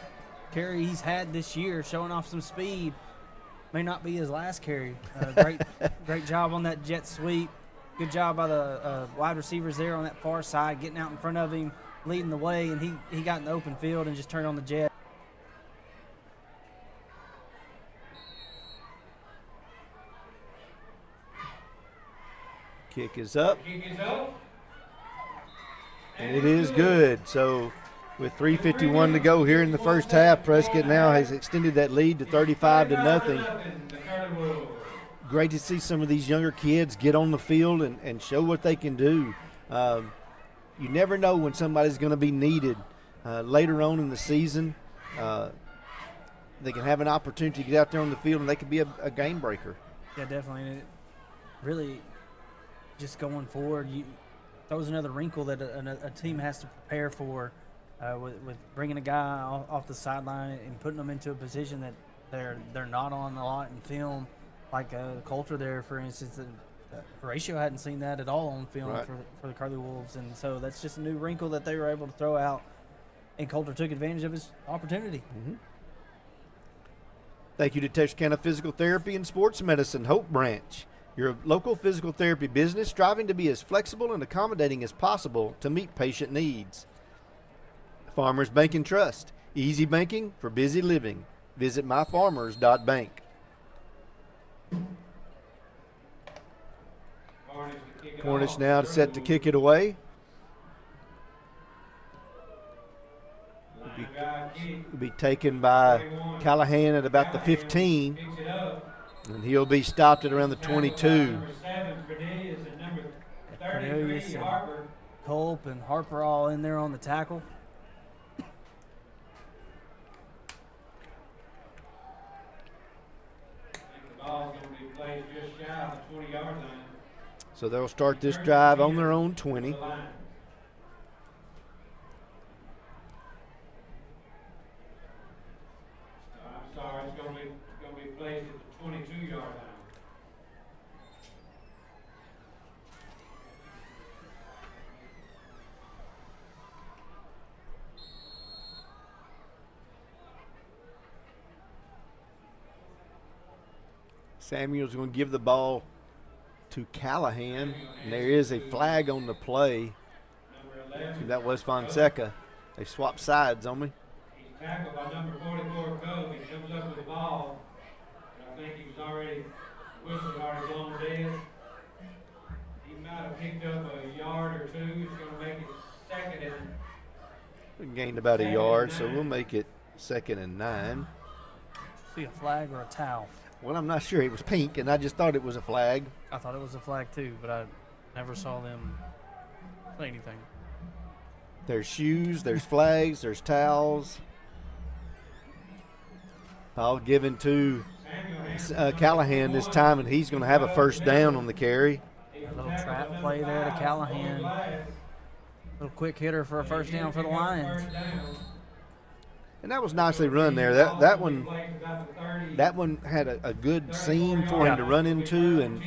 carry he's had this year, showing off some speed. May not be his last carry. Great job on that jet sweep. Good job by the wide receivers there on that far side, getting out in front of him, leading the way, and he got in the open field and just turned on the jet. Kick is up, Kick is up. and it is good. So with 3:51 to go here in the first half, Prescott now has extended that lead to 35-0. The Curly Wolves. Great to see some of these younger kids get on the field and show what they can do. You never know when somebody's going to be needed later on in the season. They can have an opportunity to get out there on the field, and they could be a game breaker. Yeah, definitely. And it really, just going forward, that was another wrinkle that a team has to prepare for with bringing a guy off the sideline and putting them into a position that they're not on a lot in film. Like Coulter there, for instance, Horatio hadn't seen that at all on film Right. for the Curly Wolves, and so that's just a new wrinkle that they were able to throw out, and Coulter took advantage of his opportunity. Mm-hmm. Thank you to Texarkana Physical Therapy and Sports Medicine Hope Branch, your local physical therapy business striving to be as flexible and accommodating as possible to meet patient needs. Farmers Bank and Trust, easy banking for busy living. Visit myfarmers.bank. Cornish now set to kick it away. Will be taken by Callahan at about the 15, and he'll be stopped at around the 22. Cornelius and Culp and Harper all in there on the tackle. So they'll start this drive on their own 20. I'm sorry, it's going to be placed at the 22-yard line. Samuel's going to give the ball to Callahan, and there is a flag on the play. That was Fonseca. They swapped sides on me. He's tackled by number 44, Cove. He comes up with the ball. But I think he was already, whistle already blown dead. He might have picked up a yard or two. He's going to make it second and We gained about a yard, so we'll make it 2nd and 9. See a flag or a towel? Well, I'm not sure. It was pink, and I just thought it was a flag. I thought it was a flag too, but I never saw them say anything. There's shoes, there's flags, there's towels. Ball given to Callahan this time, and he's going to have a first down on the carry. A little trap play there to Callahan. Little quick hitter for a first down for the Lions. And that was nicely run there. That one had a good seam for him to run into, and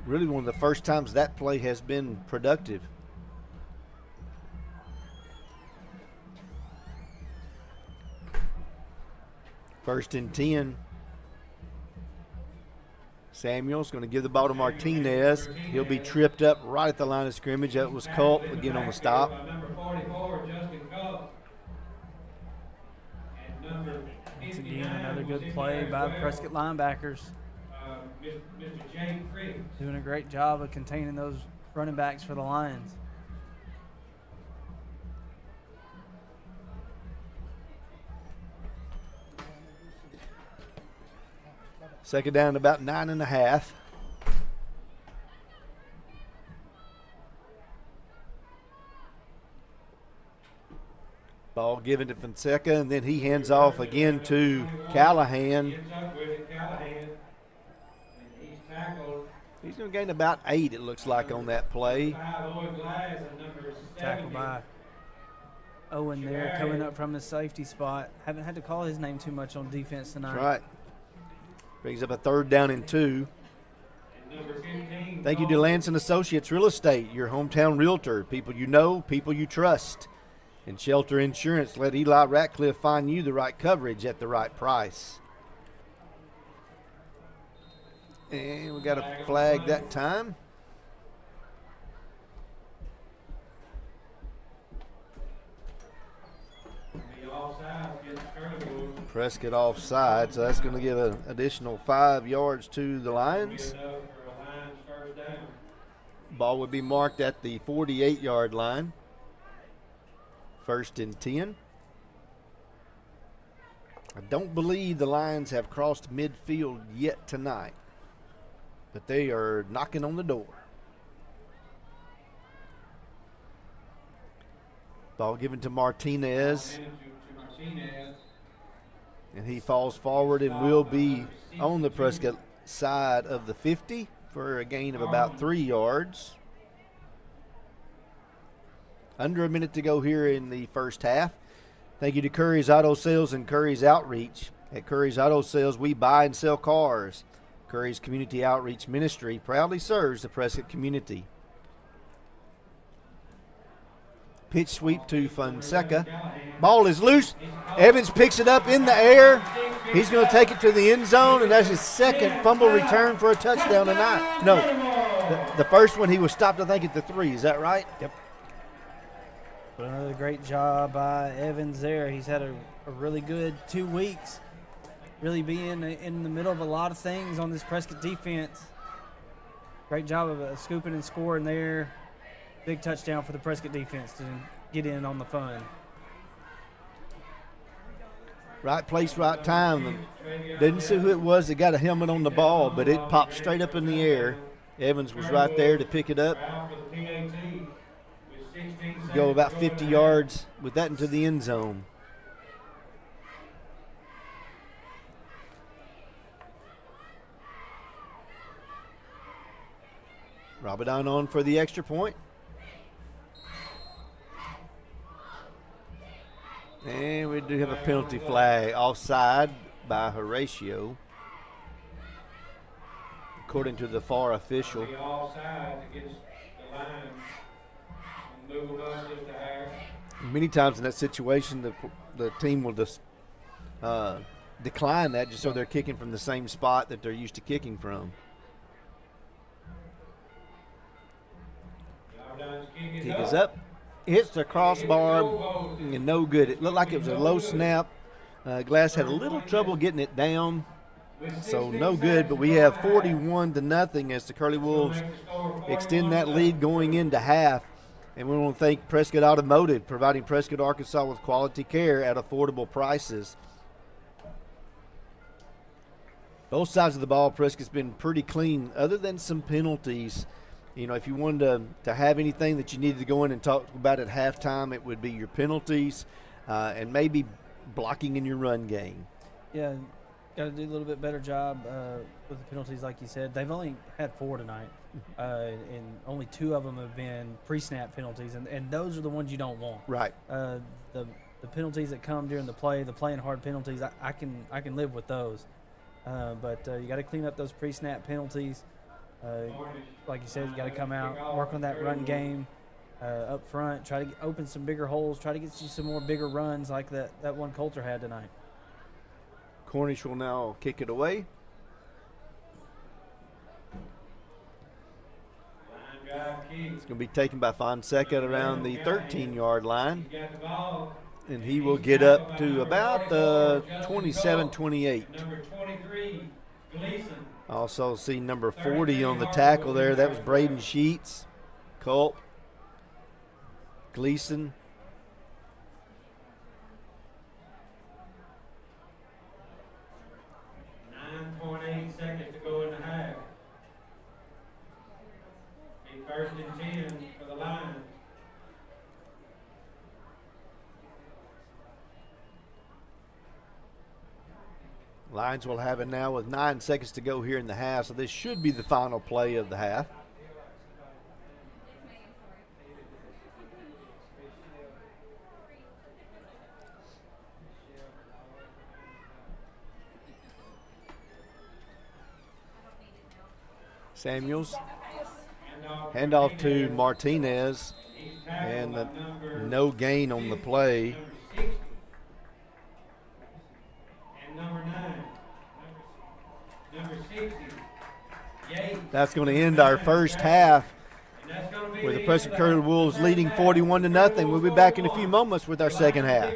really one of the first times that play has been productive. First and 10. Samuel's going to give the ball to Martinez. He'll be tripped up right at the line of scrimmage. That was Culp again on the stop. Once again, another good play by the Prescott linebackers. Doing a great job of containing those running backs for the Lions. Second down, about 9.5. Ball given to Fonseca, and then he hands off again to Callahan. He's going to gain about 8, it looks like, on that play. Tackled by Owen there, coming up from his safety spot. Haven't had to call his name too much on defense tonight. That's right. Brings up a 3rd down and 2. Thank you to Lance & Associates Real Estate, your hometown realtor. People you know, people you trust. And Shelter Insurance, let Eli Ratcliffe find you the right coverage at the right price. And we got a flag that time. Prescott offside, so that's going to give an additional 5 yards to the Lions. For a Lions first down. Ball would be marked at the 48-yard line. 1st and 10. I don't believe the Lions have crossed midfield yet tonight, but they are knocking on the door. Ball given to Martinez. And he falls forward and will be on the Prescott side of the 50 for a gain of about 3 yards. Under a minute to go here in the first half. Thank you to Curry's Auto Sales and Curry's Outreach. At Curry's Auto Sales, we buy and sell cars. Curry's Community Outreach Ministry proudly serves the Prescott community. Pitch sweep to Fonseca. Ball is loose. Evans picks it up in the air. He's going to take it to the end zone, and that's his second fumble return for a touchdown tonight. No, the first one he was stopped, I think, at the 3. Is that right? Yep. But another great job by Evans there. He's had a really good 2 weeks, really being in the middle of a lot of things on this Prescott defense. Great job of scooping and scoring there. Big touchdown for the Prescott defense to get in on the fun. Right place, right time. Didn't see who it was that got a helmet on the ball, but it popped straight up in the air. Evans was right there to pick it up. Go about 50 yards with that into the end zone. Rabadon on for the extra point. And we do have a penalty flag offside by Horatio, according to the FAR official. Many times in that situation, the team will just decline that just so they're kicking from the same spot that they're used to kicking from. Kick is up. Hits the crossbar and no good. It looked like it was a low snap. Glass had a little trouble getting it down, so no good. But we have 41-0 as the Curly Wolves extend that lead going into half. And we want to thank Prescott Automotive, providing Prescott, Arkansas with quality care at affordable prices. Both sides of the ball, Prescott's been pretty clean, other than some penalties. You know, if you wanted to have anything that you needed to go in and talk about at halftime, it would be your penalties and maybe blocking in your run game. Yeah, got to do a little bit better job with the penalties, like you said. They've only had 4 tonight, and only 2 of them have been pre-snap penalties, and those are the ones you don't want. Right. The penalties that come during the playing hard penalties, I can live with those. But you got to clean up those pre-snap penalties. Like you said, you got to come out, work on that run game up front, try to open some bigger holes, try to get you some more bigger runs like that one Coulter had tonight. Cornish will now kick it away. It's going to be taken by Fonseca around the 13-yard line. And he will get up to about 27-28. Number 23, Gleason. Also see number 40 on the tackle there. That was Braden Sheets. Culp. Gleason. Seconds to go in the half. Be 1st and 10 for the Lions. Lions will have it now with 9 seconds to go here in the half, so this should be the final play of the half. Samuels, handoff to Martinez, and no gain on the play. And number 60, That's going to end our first half with the Prescott Curly Wolves leading 41-0. We'll be back in a few moments with our second half.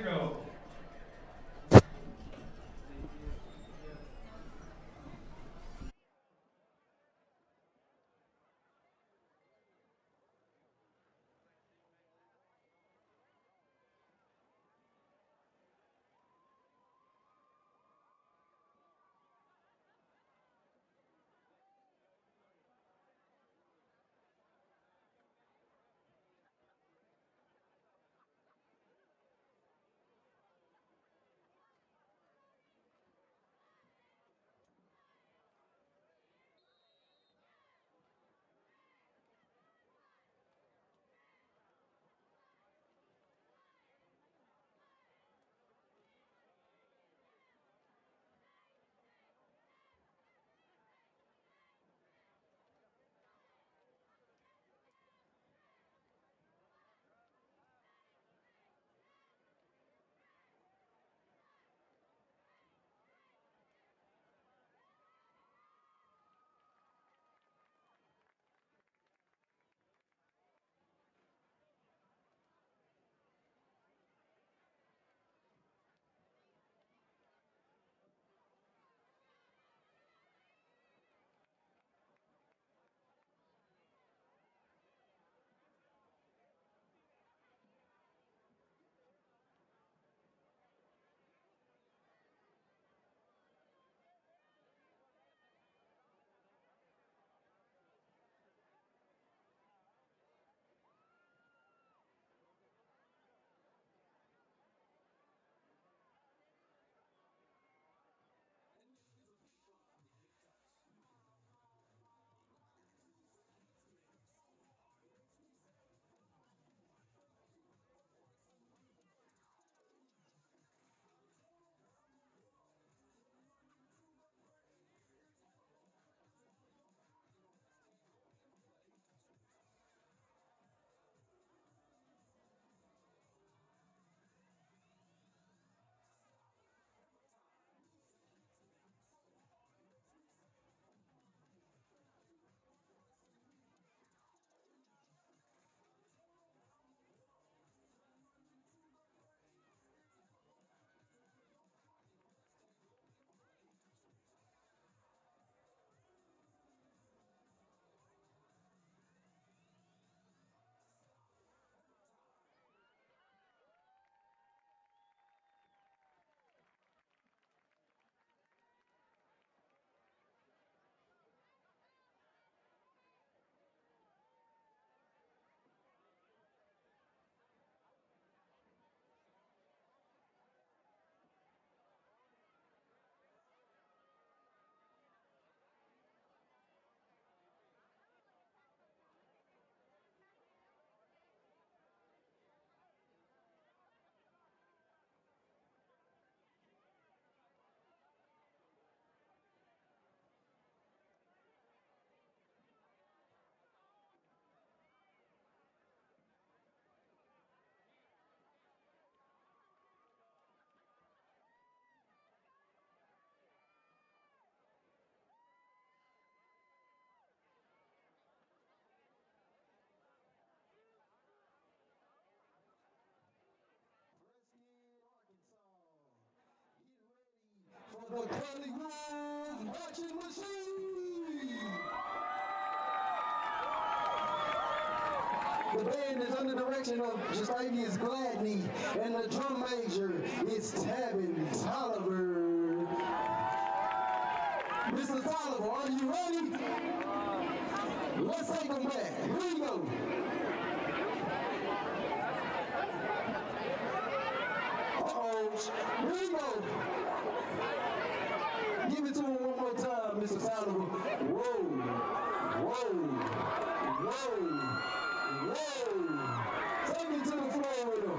The Curly Wolves Marching Machine. The band is under direction of Justavius Gladney, and the drum major is Tabin Tolliver. Mr. Tolliver, are you ready? Let's take them back. Here we go. Uh-oh. Here we go. Give it to him one more time, Mr. Tolliver. Whoa. Whoa. Whoa. Whoa. Take me to the floor with him.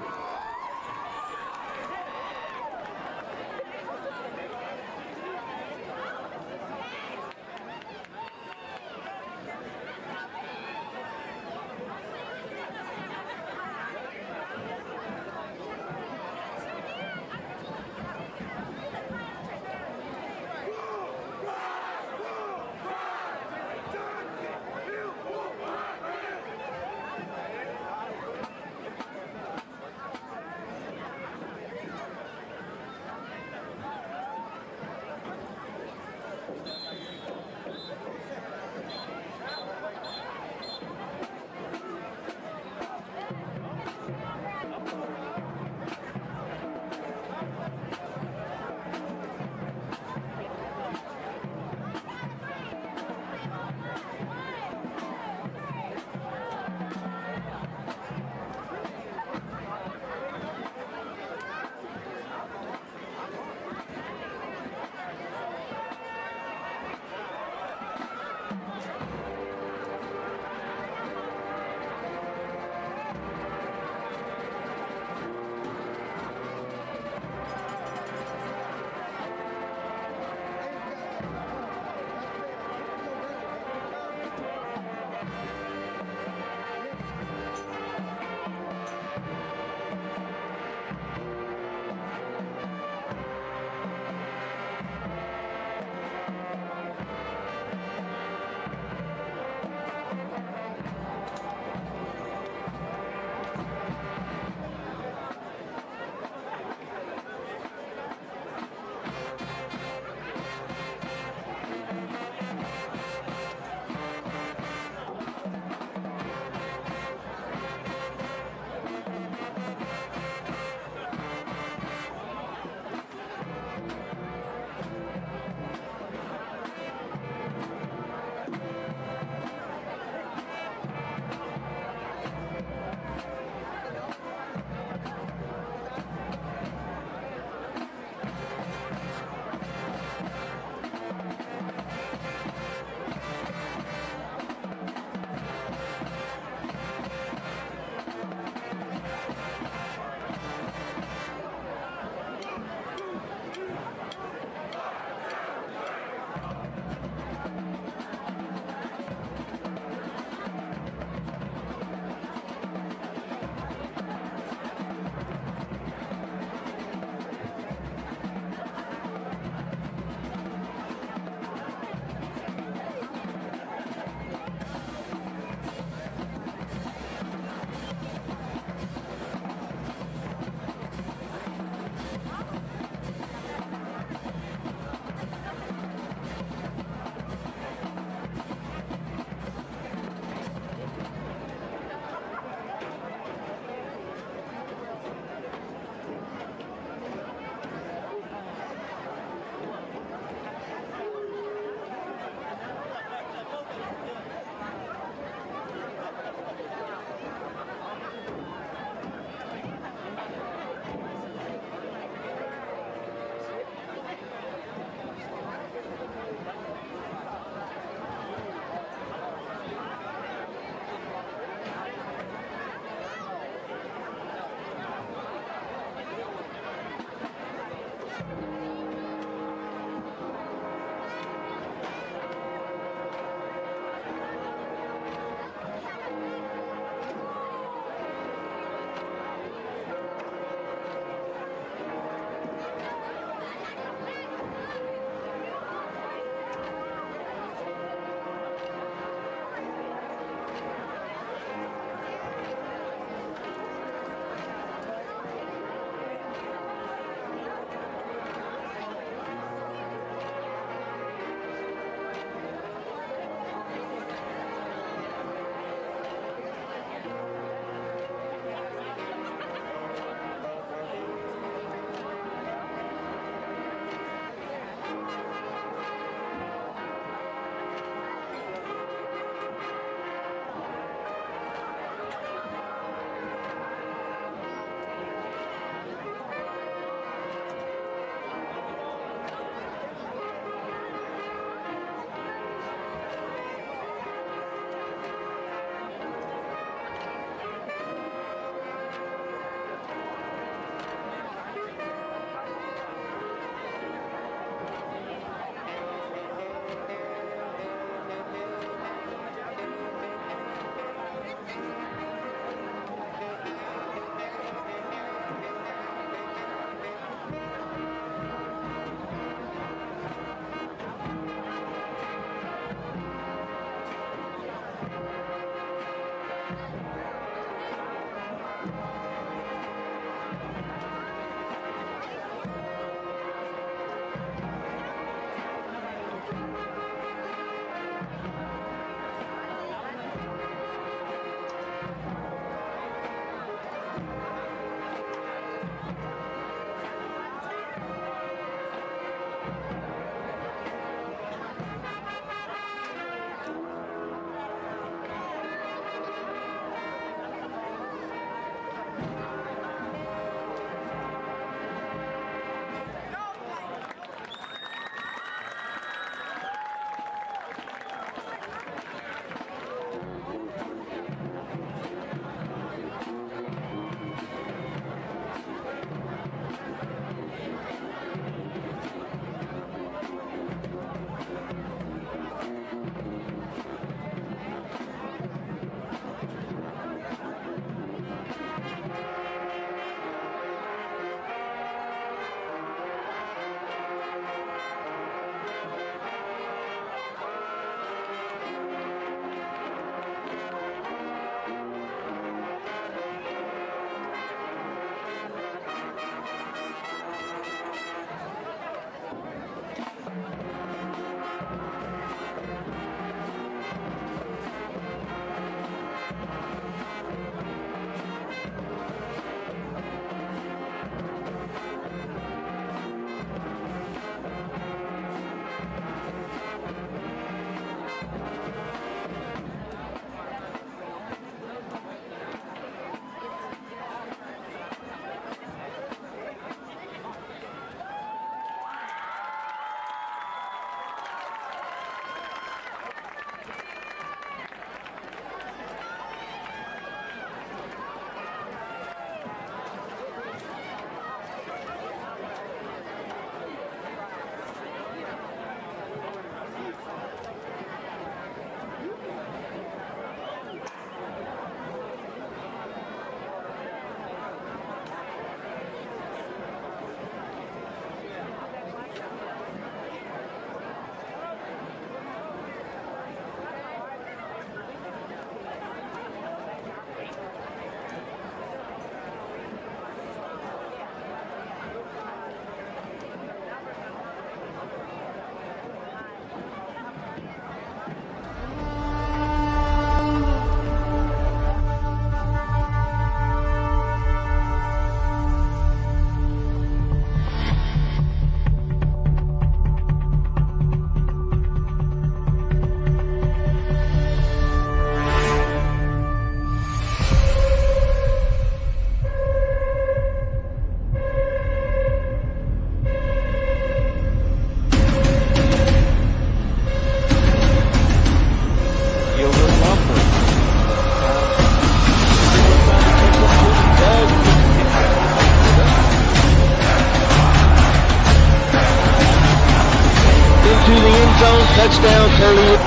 Touchdown, Curly.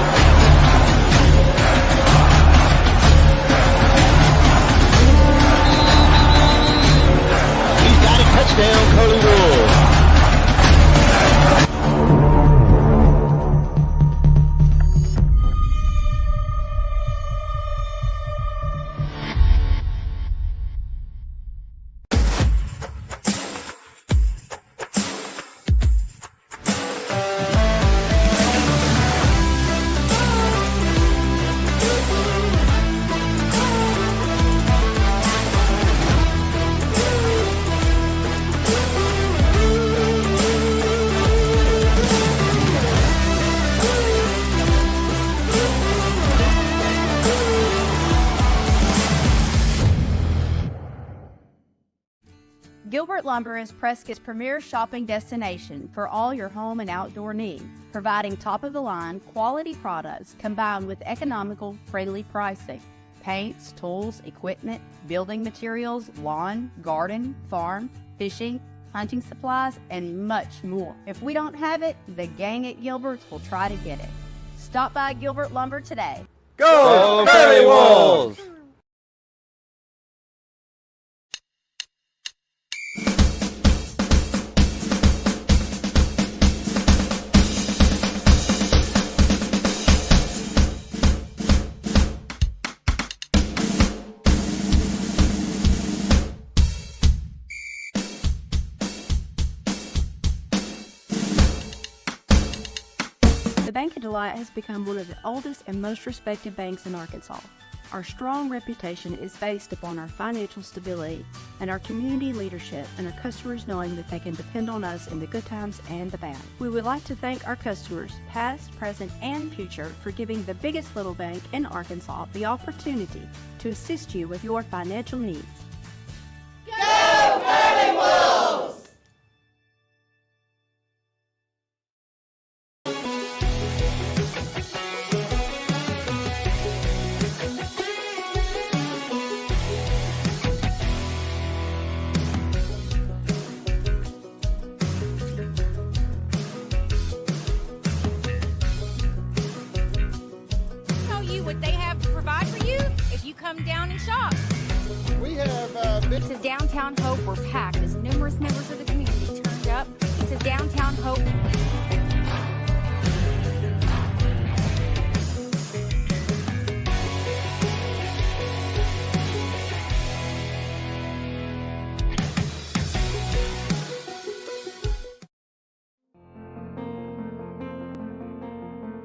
He's got a touchdown, Curly Wolves. Gilbert Lumber is Prescott's premier shopping destination for all your home and outdoor needs, providing top-of-the-line quality products combined with economical, friendly pricing. Paints, tools, equipment, building materials, lawn, garden, farm, fishing, hunting supplies, and much more. If we don't have it, the gang at Gilbert's will try to get it. Stop by Gilbert Lumber today. Go Curly Wolves! The Bank of Delight has become one of the oldest and most respected banks in Arkansas. Our strong reputation is based upon our financial stability and our community leadership and our customers knowing that they can depend on us in the good times and the bad. We would like to thank our customers, past, present, and future, for giving the biggest little bank in Arkansas the opportunity to assist you with your financial needs. Tell you what they have to provide for you if you come down and shop. We have It's a downtown hope. We're packed as numerous members of the community turned up. It's a downtown hope.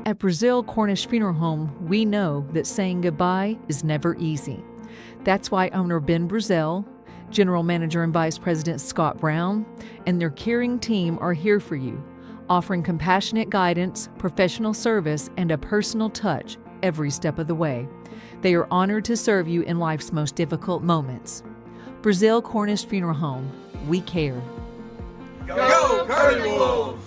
At Brazil Cornish Funeral Home, we know that saying goodbye is never easy. That's why owner Ben Brazil, General Manager and Vice President Scott Brown, and their caring team are here for you, offering compassionate guidance, professional service, and a personal touch every step of the way. They are honored to serve you in life's most difficult moments. Brazil Cornish Funeral Home, we care. Go Curly Wolves!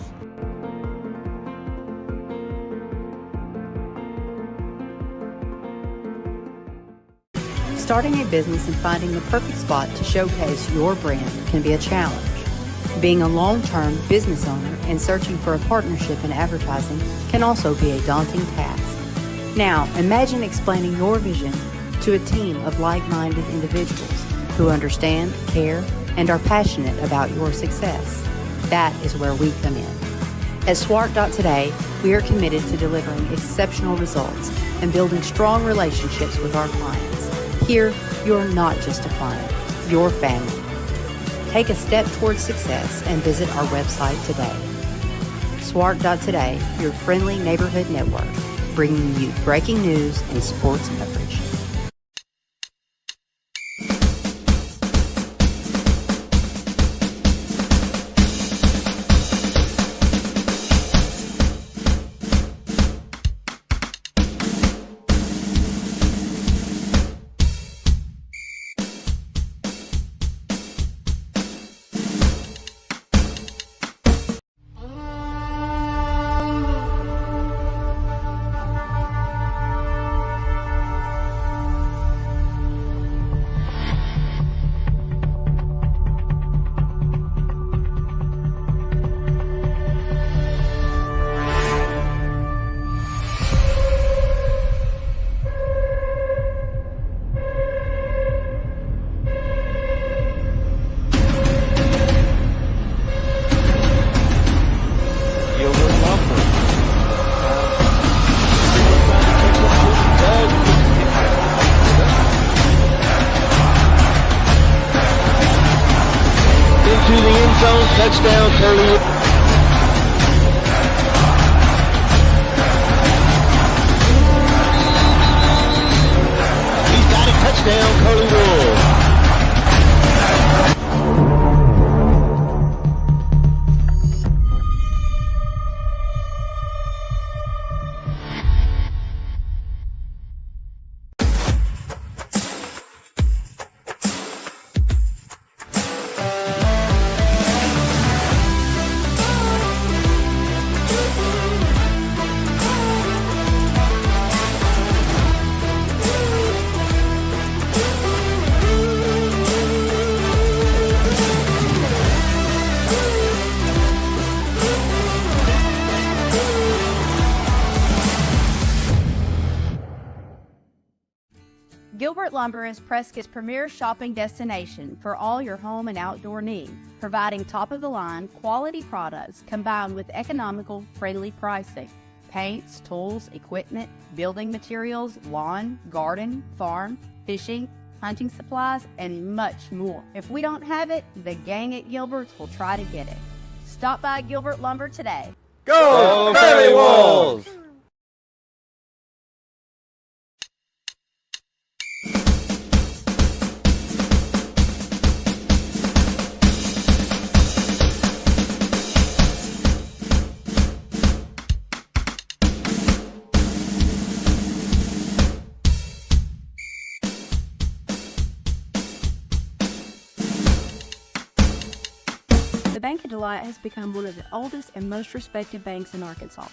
Starting a business and finding the perfect spot to showcase your brand can be a challenge. Being a long-term business owner and searching for a partnership in advertising can also be a daunting task. Now, imagine explaining your vision to a team of like-minded individuals who understand, care, and are passionate about your success. That is where we come in. At Swart.Today, we are committed to delivering exceptional results and building strong relationships with our clients. Here, you're not just a client, you're family. Take a step towards success and visit our website today. Swart.Today, your friendly neighborhood network, bringing you breaking news and sports coverage. To the end zone, touchdown, Curly. He's got a touchdown, Curly Wolves. Gilbert Lumber is Prescott's premier shopping destination for all your home and outdoor needs, providing top-of-the-line quality products combined with economical, friendly pricing. Paints, tools, equipment, building materials, lawn, garden, farm, fishing, hunting supplies, and much more. If we don't have it, the gang at Gilbert's will try to get it. Stop by Gilbert Lumber today. Go Curly Wolves! Bank of Delight has become one of the oldest and most respected banks in Arkansas.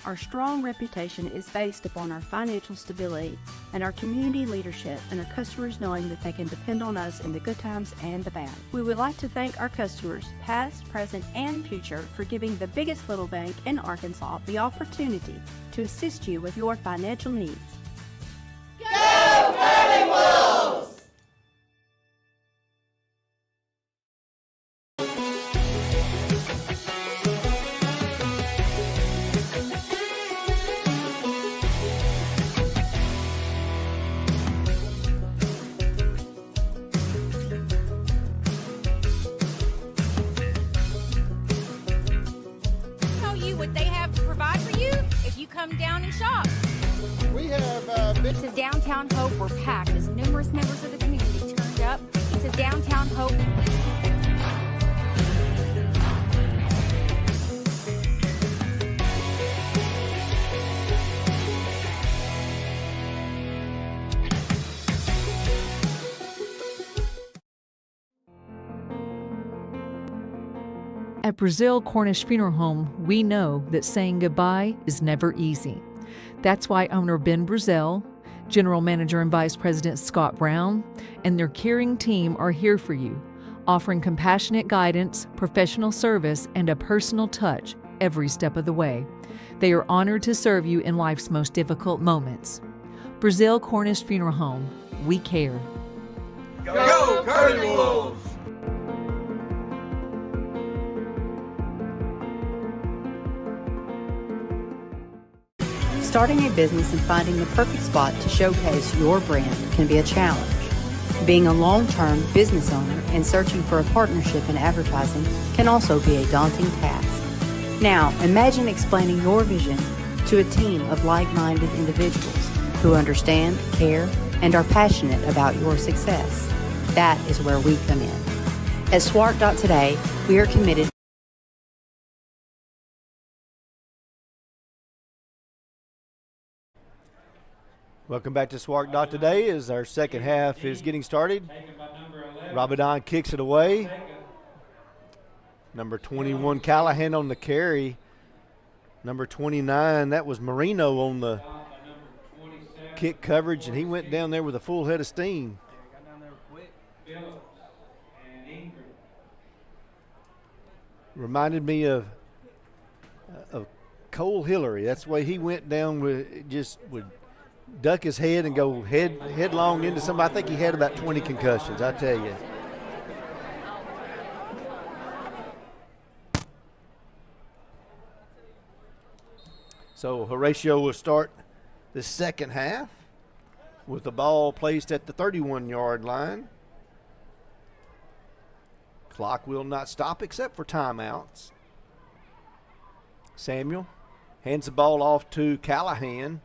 Our strong reputation is based upon our financial stability and our community leadership and our customers knowing that they can depend on us in the good times and the bad. We would like to thank our customers, past, present, and future, for giving the biggest little bank in Arkansas the opportunity to assist you with your financial needs. Tell you what they have to provide for you if you come down and shop. We have To Downtown Hope, we're packed as numerous members of the community turned up to Downtown Hope. At Brazil Cornish Funeral Home, we know that saying goodbye is never easy. That's why owner Ben Brazil, General Manager and Vice President Scott Brown, and their caring team are here for you, offering compassionate guidance, professional service, and a personal touch every step of the way. They are honored to serve you in life's most difficult moments. Brazil Cornish Funeral Home, we care. Go Curly Wolves! Starting a business and finding the perfect spot to showcase your brand can be a challenge. Being a long-term business owner and searching for a partnership in advertising can also be a daunting task. Now, imagine explaining your vision to a team of like-minded individuals who understand, care, and are passionate about your success. That is where we come in. At Swart.Today, we are committed. Welcome back to Swart.Today as our second half is getting started. Rabadon kicks it away. Number 21, Callahan on the carry. Number 29, that was Marino on the kick coverage, and he went down there with a full head of steam. Reminded me of Cole Hillary. That's the way he went down, with just would duck his head and go headlong into somebody. I think he had about 20 concussions, I tell you. So Horatio will start the second half with the ball placed at the 31-yard line. Clock will not stop except for timeouts. Samuel hands the ball off to Callahan.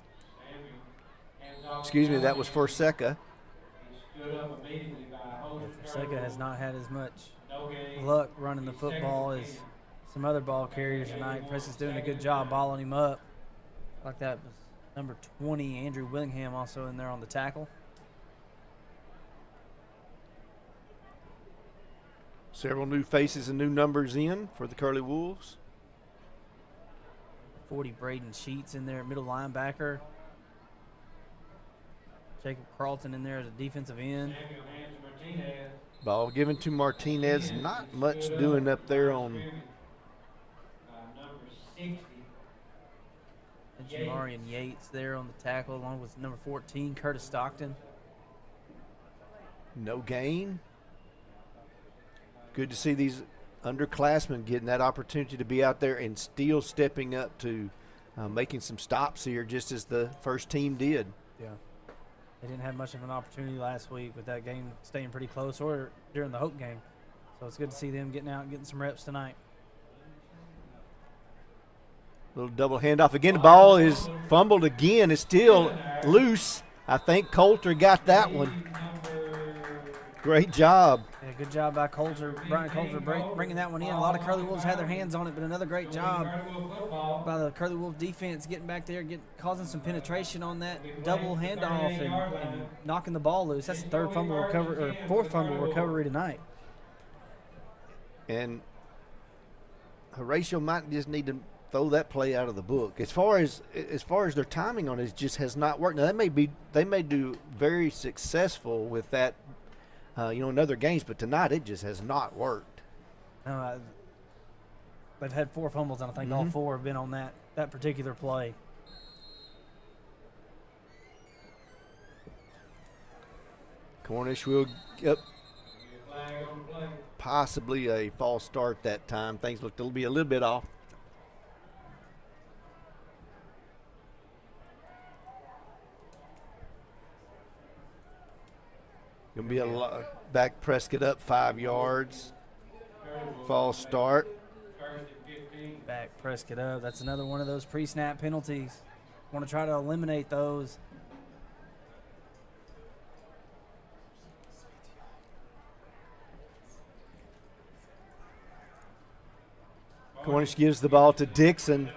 Excuse me, that was Forseca. Forseca has not had as much luck running the football as some other ball carriers tonight. Prescott's doing a good job balling him up. Like that was number 20, Andrew Willingham, also in there on the tackle. Several new faces and new numbers in for the Curly Wolves. 40, Braden Sheets in there, middle linebacker. Jacob Carlton in there as a defensive end. Ball given to Martinez. Not much doing up there on. And Jamarian Yates there on the tackle, along with number 14, Curtis Stockton. No gain. Good to see these underclassmen getting that opportunity to be out there and still stepping up to making some stops here, just as the first team did. Yeah. They didn't have much of an opportunity last week with that game staying pretty close, or during the Hope game. So it's good to see them getting out and getting some reps tonight. Little double handoff again. The ball is fumbled again. It's still loose. I think Coulter got that one. Great job. Yeah, good job by Coulter, Brian Coulter, bringing that one in. A lot of Curly Wolves had their hands on it, but another great job by the Curly Wolf defense getting back there, causing some penetration on that double handoff and knocking the ball loose. That's the third fumble recovery, or fourth fumble recovery tonight. And Horatio might just need to throw that play out of the book. As far as their timing on it just has not worked. Now they may do very successful with that, in other games, but tonight it just has not worked. They've had 4 fumbles, and I think all 4 have been on that particular play. Cornish will possibly a false start that time. Things looked to be a little bit off. Gonna be a lot. Back Prescott up 5 yards. False start. Back Prescott up. That's another one of those pre-snap penalties. Want to try to eliminate those. Cornish gives the ball to Dixon.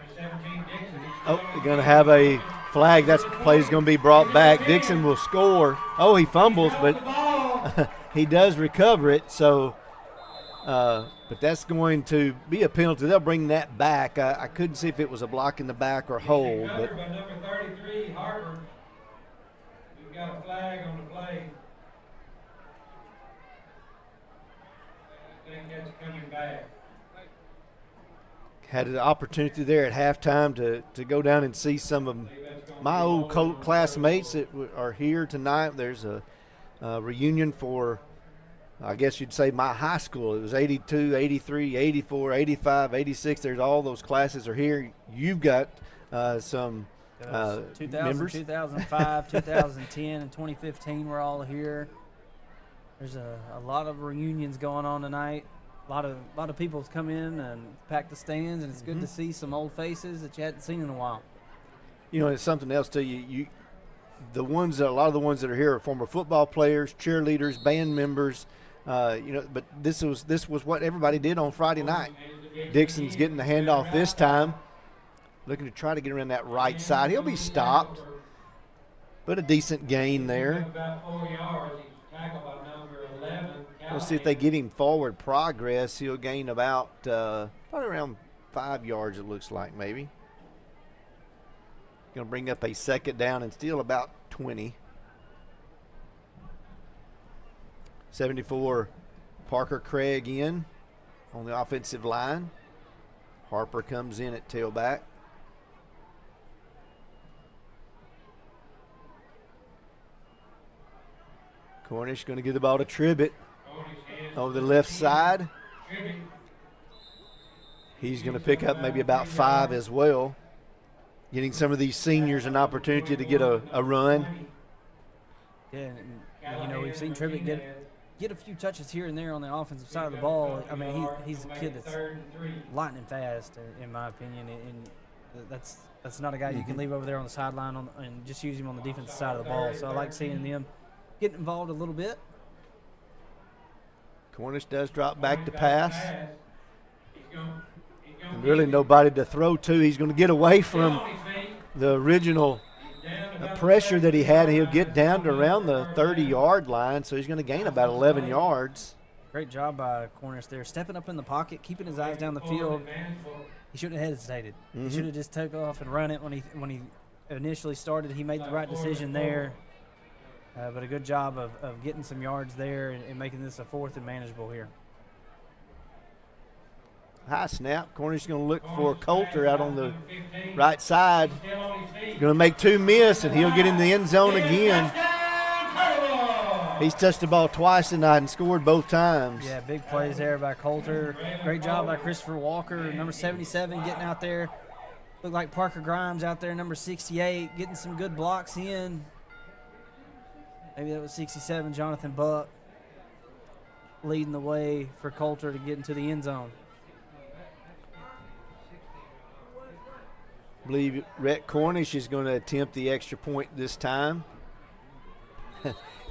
Oh, they're going to have a flag. That play's going to be brought back. Dixon will score. Oh, he fumbles, but he does recover it. So, but that's going to be a penalty. They'll bring that back. I couldn't see if it was a block in the back or hold. But by number 33, Harper. We've got a flag on the play. I think that's coming back. Had an opportunity there at halftime to go down and see some of my old classmates that are here tonight. There's a reunion for, I guess you'd say, my high school. It was 82, 83, 84, 85, 86. There's all those classes are here. You've got some 2000, members. 2005, 2010, and 2015 we're all here. There's a lot of reunions going on tonight. A lot of people's come in and packed the stands, and it's good to see some old faces that you hadn't seen in a while. It's something else too. A lot of the ones that are here are former football players, cheerleaders, band members. But this was what everybody did on Friday night. Dixon's getting the handoff this time, looking to try to get around that right side. He'll be stopped, but a decent gain there. About 4 yards. He's tackled by number 11. We'll see if they get him forward progress. He'll gain about probably around 5 yards, it looks like, maybe. Going to bring up a second down and still about 20. 74, Parker Craig in on the offensive line. Harper comes in at tailback. Cornish going to give the ball to Tribbett over the left side. He's going to pick up maybe about 5 as well. Getting some of these seniors an opportunity to get a run. Yeah, and, we've seen Tribbett get a few touches here and there on the offensive side of the ball. I mean, he's a kid that's lightning fast, in my opinion, and that's not a guy you can leave over there on the sideline and just use him on the defensive side of the ball. So I like seeing them getting involved a little bit. Cornish does drop back to pass. And really nobody to throw to. He's going to get away from the original pressure that he had. He'll get down to around the 30-yard line, so he's going to gain about 11 yards. Great job by Cornish there, stepping up in the pocket, keeping his eyes down the field. He shouldn't have hesitated. He should have just took off and run it when he initially started. He made the right decision there. But a good job of getting some yards there and making this a 4th and manageable here. High snap. Cornish is going to look for Coulter out on the right side. Going to make 2 miss, and he'll get in the end zone again. He's touched the ball twice tonight and scored both times. Yeah, big plays there by Coulter. Great job by Christopher Walker, number 77, getting out there. Looked like Parker Grimes out there, number 68, getting some good blocks in. Maybe that was 67, Jonathan Buck, leading the way for Coulter to get into the end zone. I believe Rhett Cornish is going to attempt the extra point this time.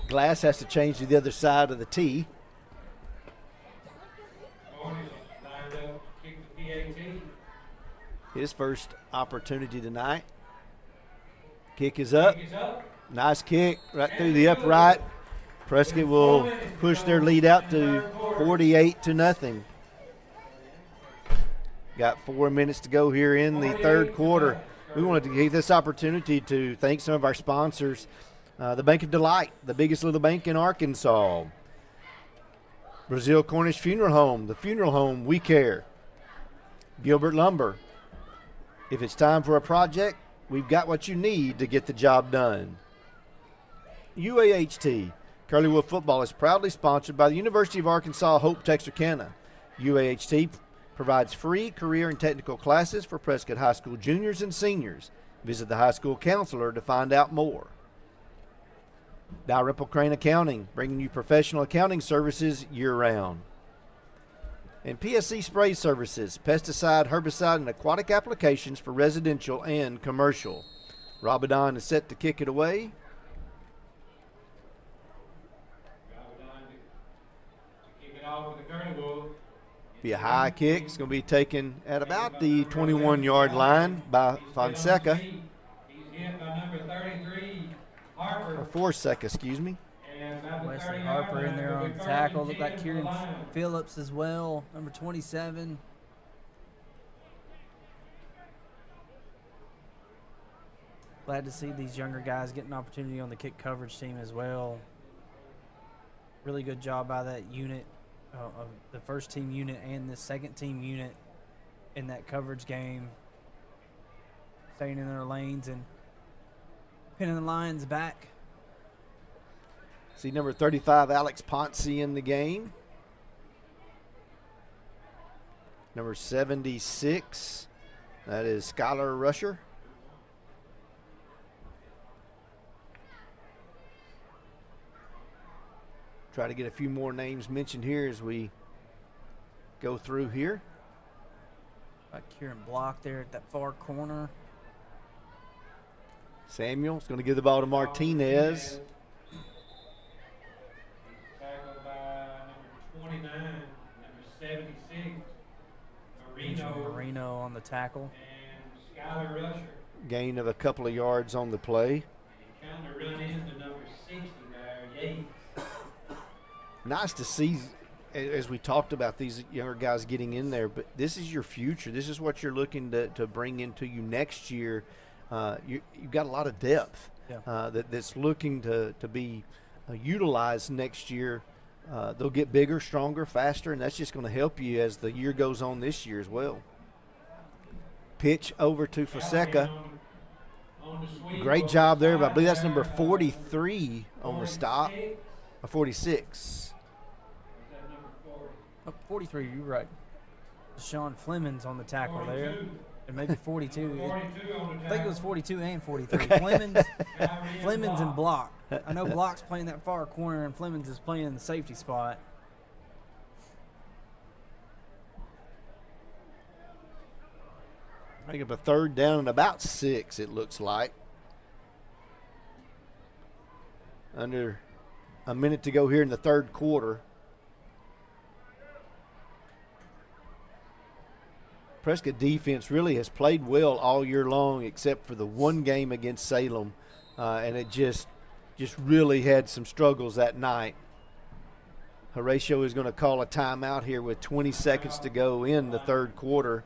Glass has to change to the other side of the tee. His first opportunity tonight. Kick is up. Nice kick right through the upright. Prescott will push their lead out to 48-0. Got 4 minutes to go here in the third quarter. We wanted to take this opportunity to thank some of our sponsors. The Bank of Delight, the biggest little bank in Arkansas. Brazil Cornish Funeral Home, the funeral home we care. Gilbert Lumber. If it's time for a project, we've got what you need to get the job done. UAHT, Curlywood football is proudly sponsored by the University of Arkansas Hope Texarkana. UAHT provides free career and technical classes for Prescott High School juniors and seniors. Visit the high school counselor to find out more. Dalrymple Crane Accounting, bringing you professional accounting services year-round. And PSC Spray Services, pesticide, herbicide, and aquatic applications for residential and commercial. Rabadon is set to kick it away. To kick it off with the Curly Wolves. Be a high kick. It's going to be taken at about the 21-yard line by Fonseca. He's hit by number 33, Harper. Or Forseca, excuse me. And about the Wesley 30-yard Harper in line, there will on be the tackle. first Looked and like 10 Kieran for the line. Phillips as well, number 27. Glad to see these younger guys get an opportunity on the kick coverage team as well. Really good job by that unit, of the first team unit and the second team unit in that coverage game. Staying in their lanes and pinning the Lions back. See number 35, Alex Ponce in the game. Number 76, that is Skylar Rusher. Try to get a few more names mentioned here as we go through here. Got Kieran Block there at that far corner. Samuel's going to give the ball to Martinez. Tackled by number 29, number 76, Marino on the tackle. and Skylar Rusher. Gain of a couple of yards on the play. Kind of run into number 60 there, Yates. Nice to see, as we talked about, these younger guys getting in there, but this is your future. This is what you're looking to bring into you next year. You've got a lot of depth that's looking to be utilized next year. They'll get bigger, stronger, faster, and that's just going to help you as the year goes on this year as well. Pitch over to Fonseca. Great job there, but I believe that's number 43 on the stop. 46. Oh, 43, you're right. Sean Fleming's on the tackle there. And maybe 42. I think it was 42 and 43. Okay. Fleming's and Block. I know Block's playing that far corner and Fleming's is playing in the safety spot. I think of a third down and about 6, it looks like. Under a minute to go here in the third quarter. Prescott defense really has played well all year long except for the one game against Salem, and it just really had some struggles that night. Horatio is going to call a timeout here with 20 seconds to go in the third quarter.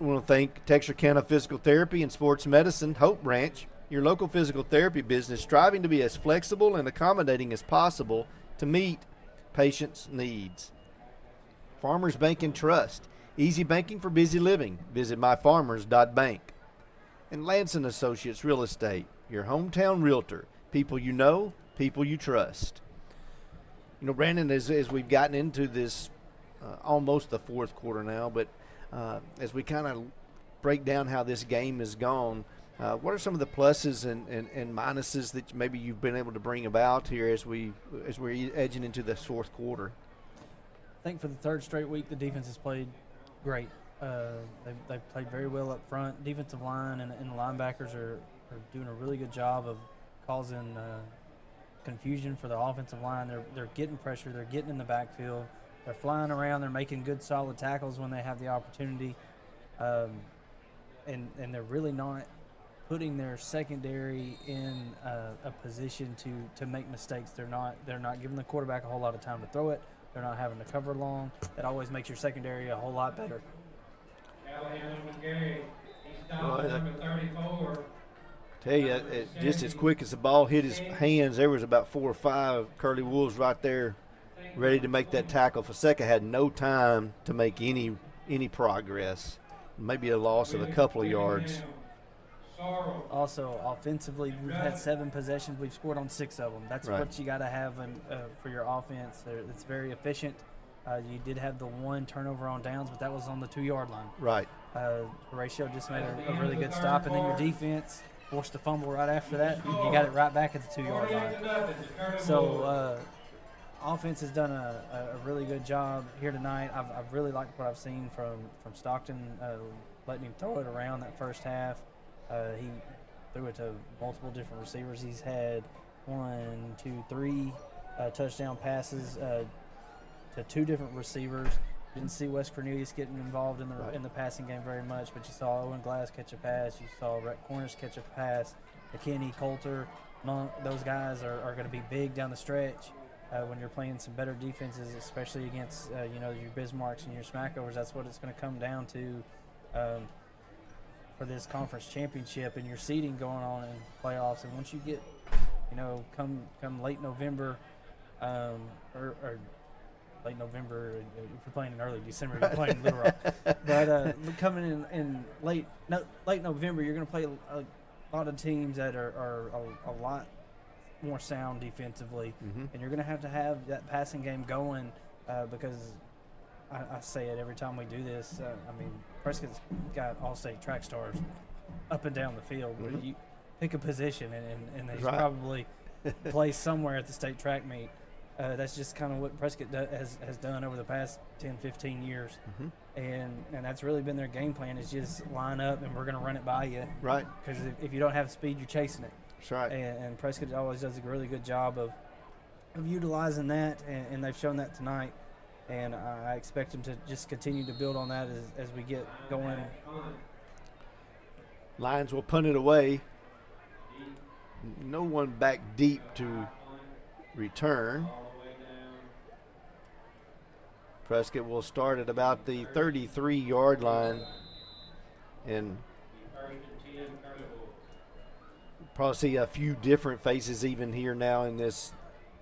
I want to thank Texarkana Physical Therapy and Sports Medicine, Hope Ranch, your local physical therapy business striving to be as flexible and accommodating as possible to meet patients' needs. Farmers Bank and Trust, easy banking for busy living. Visit myfarmers.bank. And Lance & Associates Real Estate, your hometown realtor. People you know, people you trust. You know, Brandon, as we've gotten into this almost the fourth quarter now, but as we kind of break down how this game has gone, what are some of the pluses and minuses that maybe you've been able to bring about here as we're edging into this fourth quarter? I think for the third straight week, the defense has played great. They've played very well up front. Defensive line and the linebackers are doing a really good job of causing confusion for the offensive line. They're getting pressure. They're getting in the backfield. They're flying around. They're making good, solid tackles when they have the opportunity. And they're really not putting their secondary in a position to make mistakes. They're not giving the quarterback a whole lot of time to throw it. They're not having to cover long. That always makes your secondary a whole lot better. Callahan on the carry. He stopped Well, number 34. Tell you, just as quick as the ball hit his hands, there was about 4 or 5 Curly Wolves right there ready to make that tackle. Fonseca had no time to make any progress. Maybe a loss of a couple of yards. Also, offensively, we've had 7 possessions. We've scored on 6 of them. That's Right. what you got to have for your offense. It's very efficient. You did have the 1 turnover on downs, but that was on the 2-yard line. Right. Horatio just made a really good stop, and then your defense forced a fumble right after that. You got it right back at the 2-yard line. So offense has done a really good job here tonight. I've really liked what I've seen from Stockton, letting him throw it around that first half. He threw it to multiple different receivers. He's had 1, 2, 3 touchdown passes to 2 different receivers. Didn't see Wes Cornelius getting involved in the passing game very much, but you saw Owen Glass catch a pass. You saw Rhett Cornish catch a pass. McKinney, Coulter, Monk, those guys are going to be big down the stretch when you're playing some better defenses, especially against your Bismarcks and your Smackovers. That's what it's going to come down to for this conference championship and your seeding going on in playoffs. And once you get, come late November or late November, if you're playing in early December, you're playing Little Rock. But coming in late November, you're going to play a lot of teams that are a lot more sound defensively, and you're going to have that passing game going because I say it every time we do this. Prescott's got all-state track stars up and down the field. You pick a position, and they probably play somewhere at the state track meet. That's just kind of what Prescott has done over the past 10, 15 years. And that's really been their game plan, is just line up and we're going to run it by you. Right. Because if you don't have speed, you're chasing it. That's right. And Prescott always does a really good job of utilizing that, and they've shown that tonight. And I expect them to just continue to build on that as we get going. Lions will punt it away. No one back deep to return. Prescott will start at about the 33-yard line, and probably see a few different faces even here now in this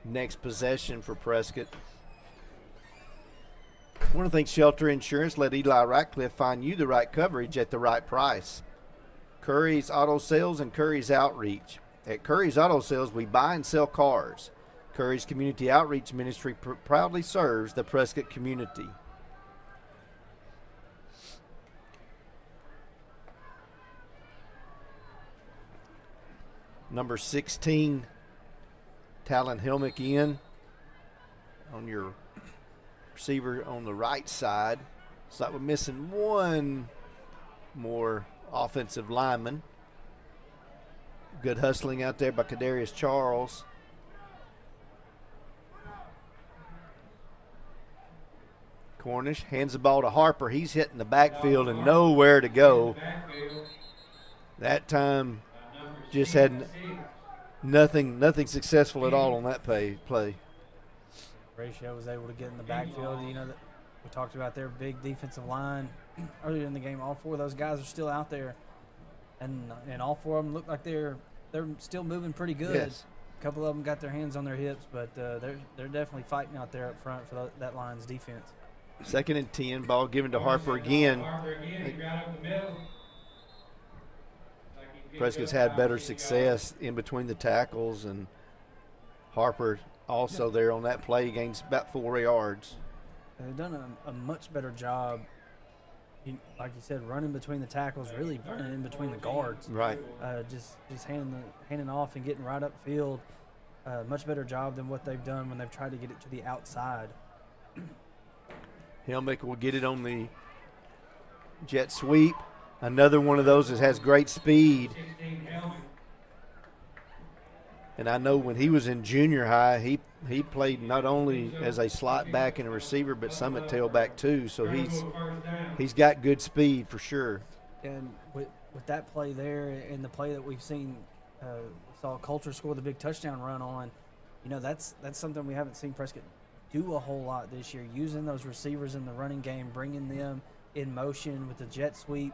next possession for Prescott. One of the things, Shelter Insurance, let Eli Ratcliffe find you the right coverage at the right price. Curry's Auto Sales and Curry's Outreach. At Curry's Auto Sales, we buy and sell cars. Curry's Community Outreach Ministry proudly serves the Prescott community. Number 16, Talon Helmick in on your receiver on the right side. It's like we're missing one more offensive lineman. Good hustling out there by Kadarius Charles. Cornish hands the ball to Harper. He's hitting the backfield and nowhere to go. That time just had nothing successful at all on that play. Horatio was able to get in the backfield. That we talked about their big defensive line earlier in the game. All 4 of those guys are still out there, and all 4 of them look like they're still moving pretty good. Yes. A couple of them got their hands on their hips, but they're definitely fighting out there up front for that line's defense. 2nd and 10, ball given to Harper again. Prescott's had better success in between the tackles, and Harper also there on that play gains about 4 yards. They've done a much better job, like you said, running between the tackles, really running in between the guards. Right. Just handing off and getting right upfield. Much better job than what they've done when they've tried to get it to the outside. Helmick will get it on the jet sweep. Another one of those that has great speed. And I know when he was in junior high, he played not only as a slot back and a receiver, but some at tailback too. So he's got good speed for sure. And with that play there and the play that we've seen, saw Coulter score the big touchdown run on, that's something we haven't seen Prescott do a whole lot this year, using those receivers in the running game, bringing them in motion with the jet sweep.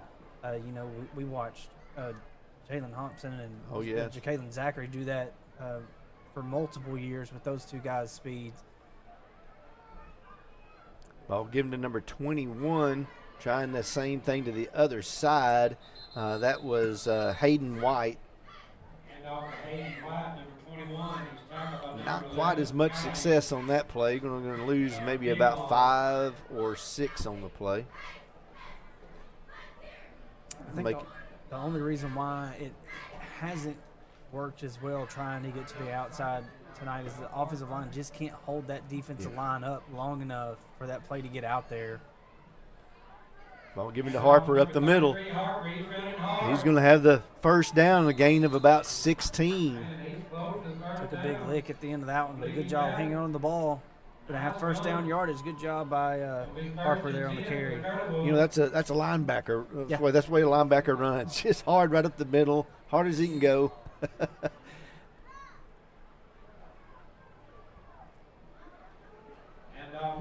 We watched Jalen Thompson and Ja'Kalen Zachary do that for multiple years with those two guys' speeds. Ball given to number 21, trying the same thing to the other side. That was Hayden White. And off to Hayden White, number 21. He's tackled by number Not 11, quite as much Tyler. success on that play. Going to lose maybe about 5 or 6 on the play. I think the only reason why it hasn't worked as well trying to get to the outside tonight is the offensive line just can't hold that defensive line up long enough for that play to get out there. Ball given to Harper up the middle. He's going to have the first down, a gain of about 16. Took a big lick at the end of that one, but a good job hanging on to the ball. Going to have first down yardage. Good job by Harper there on the carry. You know, that's a linebacker. Yeah. That's the way a linebacker runs. Just hard right up the middle, hard as he can go.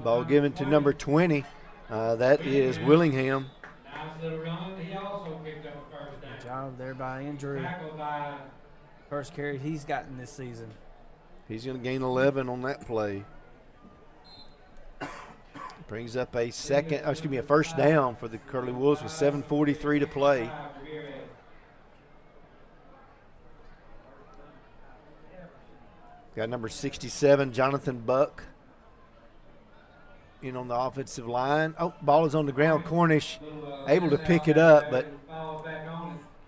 Ball given to number 20. That is Willingham. Nice little run. He also picked up a first down. Good job there by Andrew. Tackled by First carry he's gotten this season. He's going to gain 11 on that play. Brings up a first down for the Curly Wolves with 7:43 to play. Got number 67, Jonathan Buck, in on the offensive line. Oh, ball is on the ground. Cornish able to pick it up, but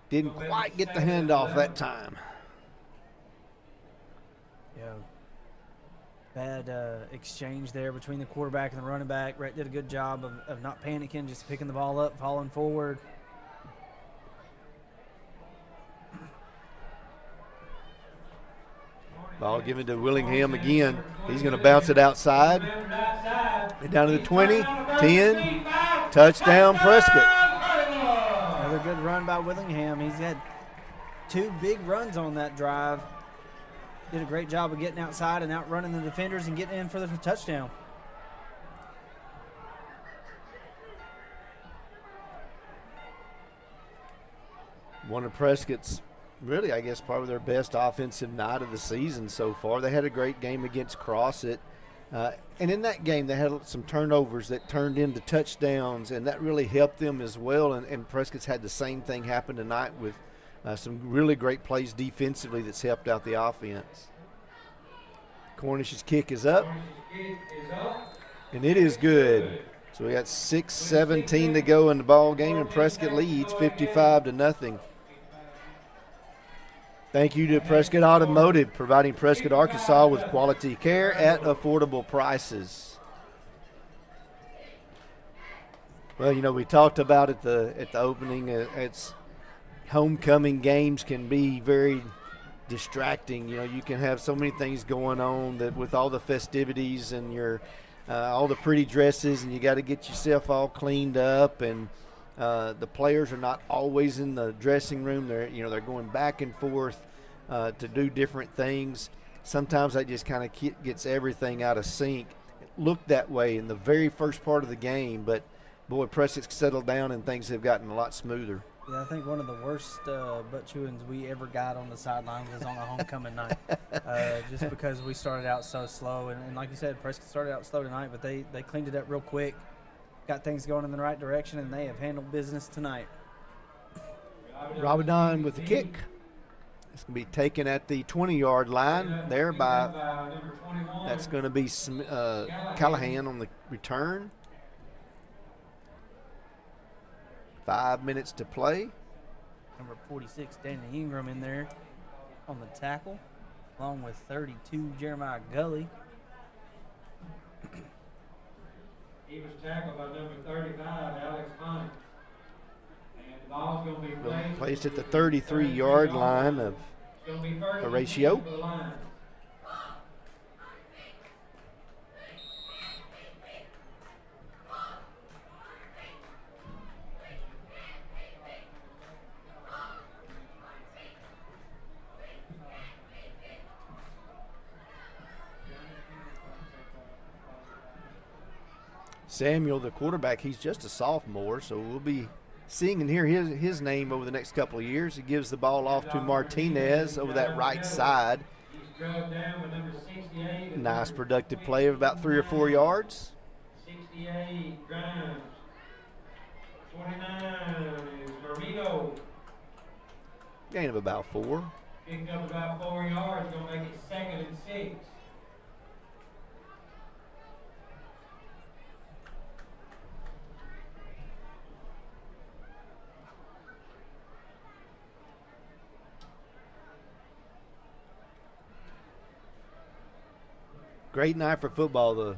didn't quite get the handoff that time. Yeah. Bad exchange there between the quarterback and the running back. Rhett did a good job of not panicking, just picking the ball up, falling forward. Ball given to Willingham again. He's going to bounce it outside. Down to the 20, 10, touchdown Prescott. Another good run by Willingham. He's had 2 big runs on that drive. Did a great job of getting outside and outrunning the defenders and getting in for the touchdown. One of Prescott's really, I guess, probably their best offensive night of the season so far. They had a great game against Crossett. And in that game, they had some turnovers that turned into touchdowns, and that really helped them as well. And Prescott's had the same thing happen tonight with some really great plays defensively that's helped out the offense. Cornish's kick is up, and it is good. So we got 6:17 to go in the ball game, and Prescott leads 55-0. Thank you to Prescott Automotive, providing Prescott, Arkansas with quality care at affordable prices. Well, you know, we talked about at the opening. It's homecoming games can be very distracting. You know, you can have so many things going on that with all the festivities and your all the pretty dresses, and you got to get yourself all cleaned up, and the players are not always in the dressing room. They're going back and forth to do different things. Sometimes that just kind of gets everything out of sync. It looked that way in the very first part of the game, but boy, Prescott's settled down and things have gotten a lot smoother. Yeah, I think one of the worst butt chewings we ever got on the sidelines was on a homecoming night, just because we started out so slow. And like you said, Prescott started out slow tonight, but they cleaned it up real quick, got things going in the right direction, and they have handled business tonight. Rabadon with the kick. It's going to be taken at the 20-yard line there by, that's going to be Callahan on the return. 5 minutes to play. Number 46, Danny Ingram in there on the tackle, along with 32, Jeremiah Gully. He was tackled by number 35, Alex Hunt. And the ball's going to be placed at the 33-yard line of Horatio. Samuel, the quarterback, he's just a sophomore, so we'll be seeing and hear his name over the next couple of years. He gives the ball off to Martinez over that right side. Nice productive play of about 3 or 4 yards. 68, Grimes. 29 is Marino. Gain of about 4. Picked up about 4 yards, going to make it 2nd and 6. Great night for football. The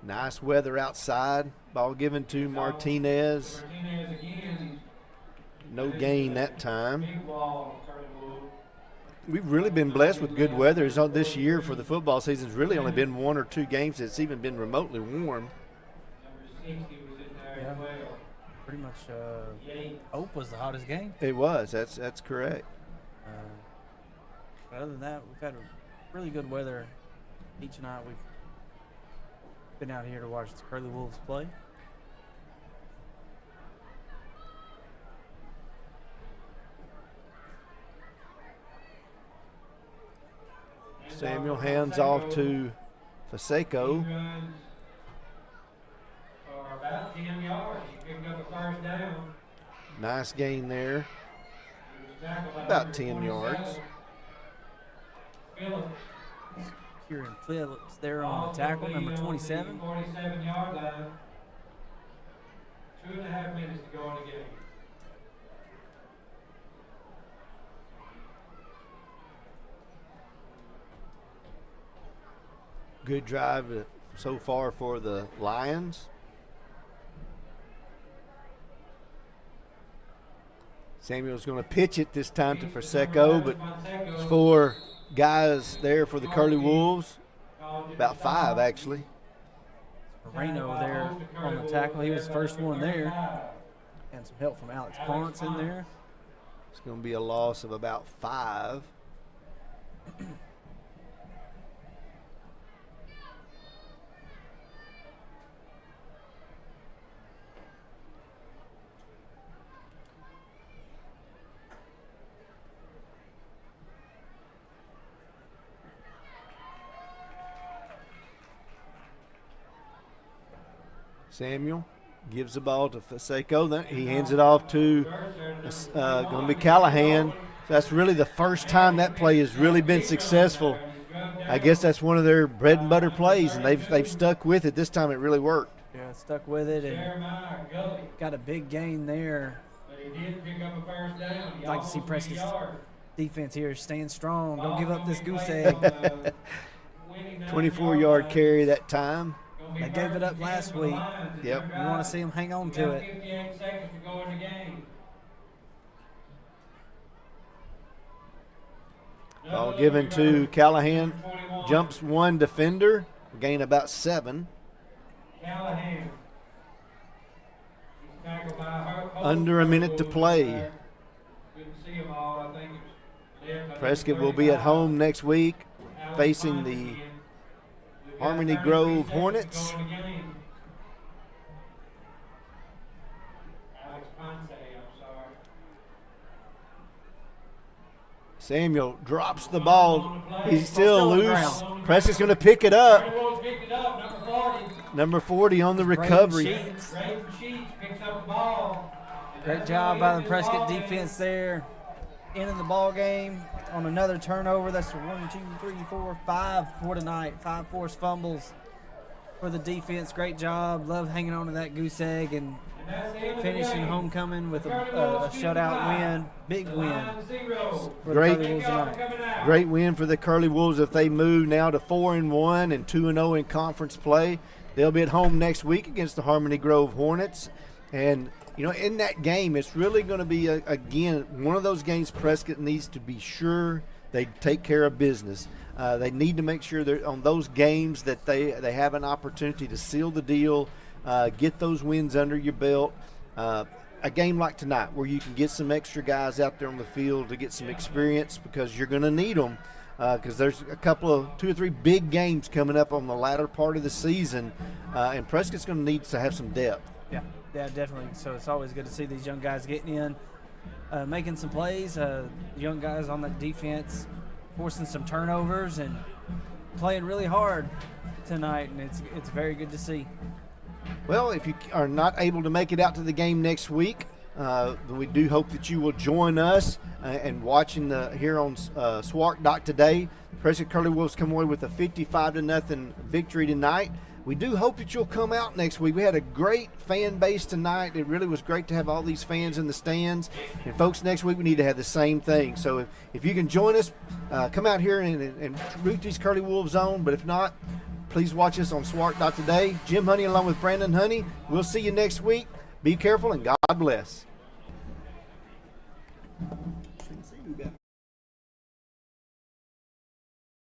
nice weather outside. Ball given to Martinez. Martinez again. No gain that time. Big ball, Curly. We've really been blessed with good weather. This year for the football season has really only been 1 or 2 games that's even been remotely warm. Number 60 was in there as well. Pretty much Hope was the hottest game. It was. That's correct. But other than that, we've had really good weather each night. We've been out here to watch the Curly Wolves play. Samuel hands off to Faseco. For about 10 yards. He picked up a first down. Nice gain there. About 10 yards. Phillips. Kieran Phillips there on the tackle, number 27. 47-yard line. 2.5 minutes to go in the game. Good drive so far for the Lions. Samuel's going to pitch it this time to Faseco, but it's 4 guys there for the Curly Wolves. About 5, actually. Moreno there on the tackle. He was the first one there. And some help from Alex Ponce in there. It's going to be a loss of about 5. Samuel gives the ball to Faseco. Then he hands it off to going to be Callahan. So that's really the first time that play has really been successful. I guess that's one of their bread and butter plays, and they've stuck with it. This time it really worked. Yeah, stuck with it and got a big gain there. I'd like to see Prescott's defense here stand strong. Don't give up this goose egg. 24-yard carry that time. They gave it up last week. Yep. You want to see them hang on to it. 58 seconds to go in the game. Ball given to Callahan. Jumps 1 defender. Gain about 7. Callahan. Under a minute to play. Prescott will be at home next week facing the Harmony Grove Hornets. Samuel drops the ball. He's still loose. Prescott's going to pick it up. Number 40 on the recovery. Great job by the Prescott defense there. Ending the ball game on another turnover. That's 1, 2, 3, 4, 5 for tonight. 5 forced fumbles for the defense. Great job. Love hanging on to that goose egg and finishing homecoming with a shutout win. Big win. Great win for the Curly Wolves. If they move now to 4-1 and 2-0 in conference play, they'll be at home next week against the Harmony Grove Hornets. And you know, in that game, it's really going to be, again, one of those games Prescott needs to be sure they take care of business. They need to make sure they're on those games that they have an opportunity to seal the deal, get those wins under your belt. A game like tonight where you can get some extra guys out there on the field to get some experience because you're going to need them. because there's a couple of 2 or 3 big games coming up on the latter part of the season, and Prescott's going to need to have some depth. Yeah, definitely. So it's always good to see these young guys getting in, making some plays. Young guys on the defense forcing some turnovers and playing really hard tonight, and it's very good to see. Well, if you are not able to make it out to the game next week, we do hope that you will join us and watching here on Swark today. Prescott Curly Wolves come away with a 55-0 victory tonight. We do hope that you'll come out next week. We had a great fan base tonight. It really was great to have all these fans in the stands. And, folks, next week we need to have the same thing. So if you can join us, come out here and root these Curly Wolves on. But if not, please watch us on Swark today. Jim Honey along with Brandon Honey. We'll see you next week. Be careful and God bless.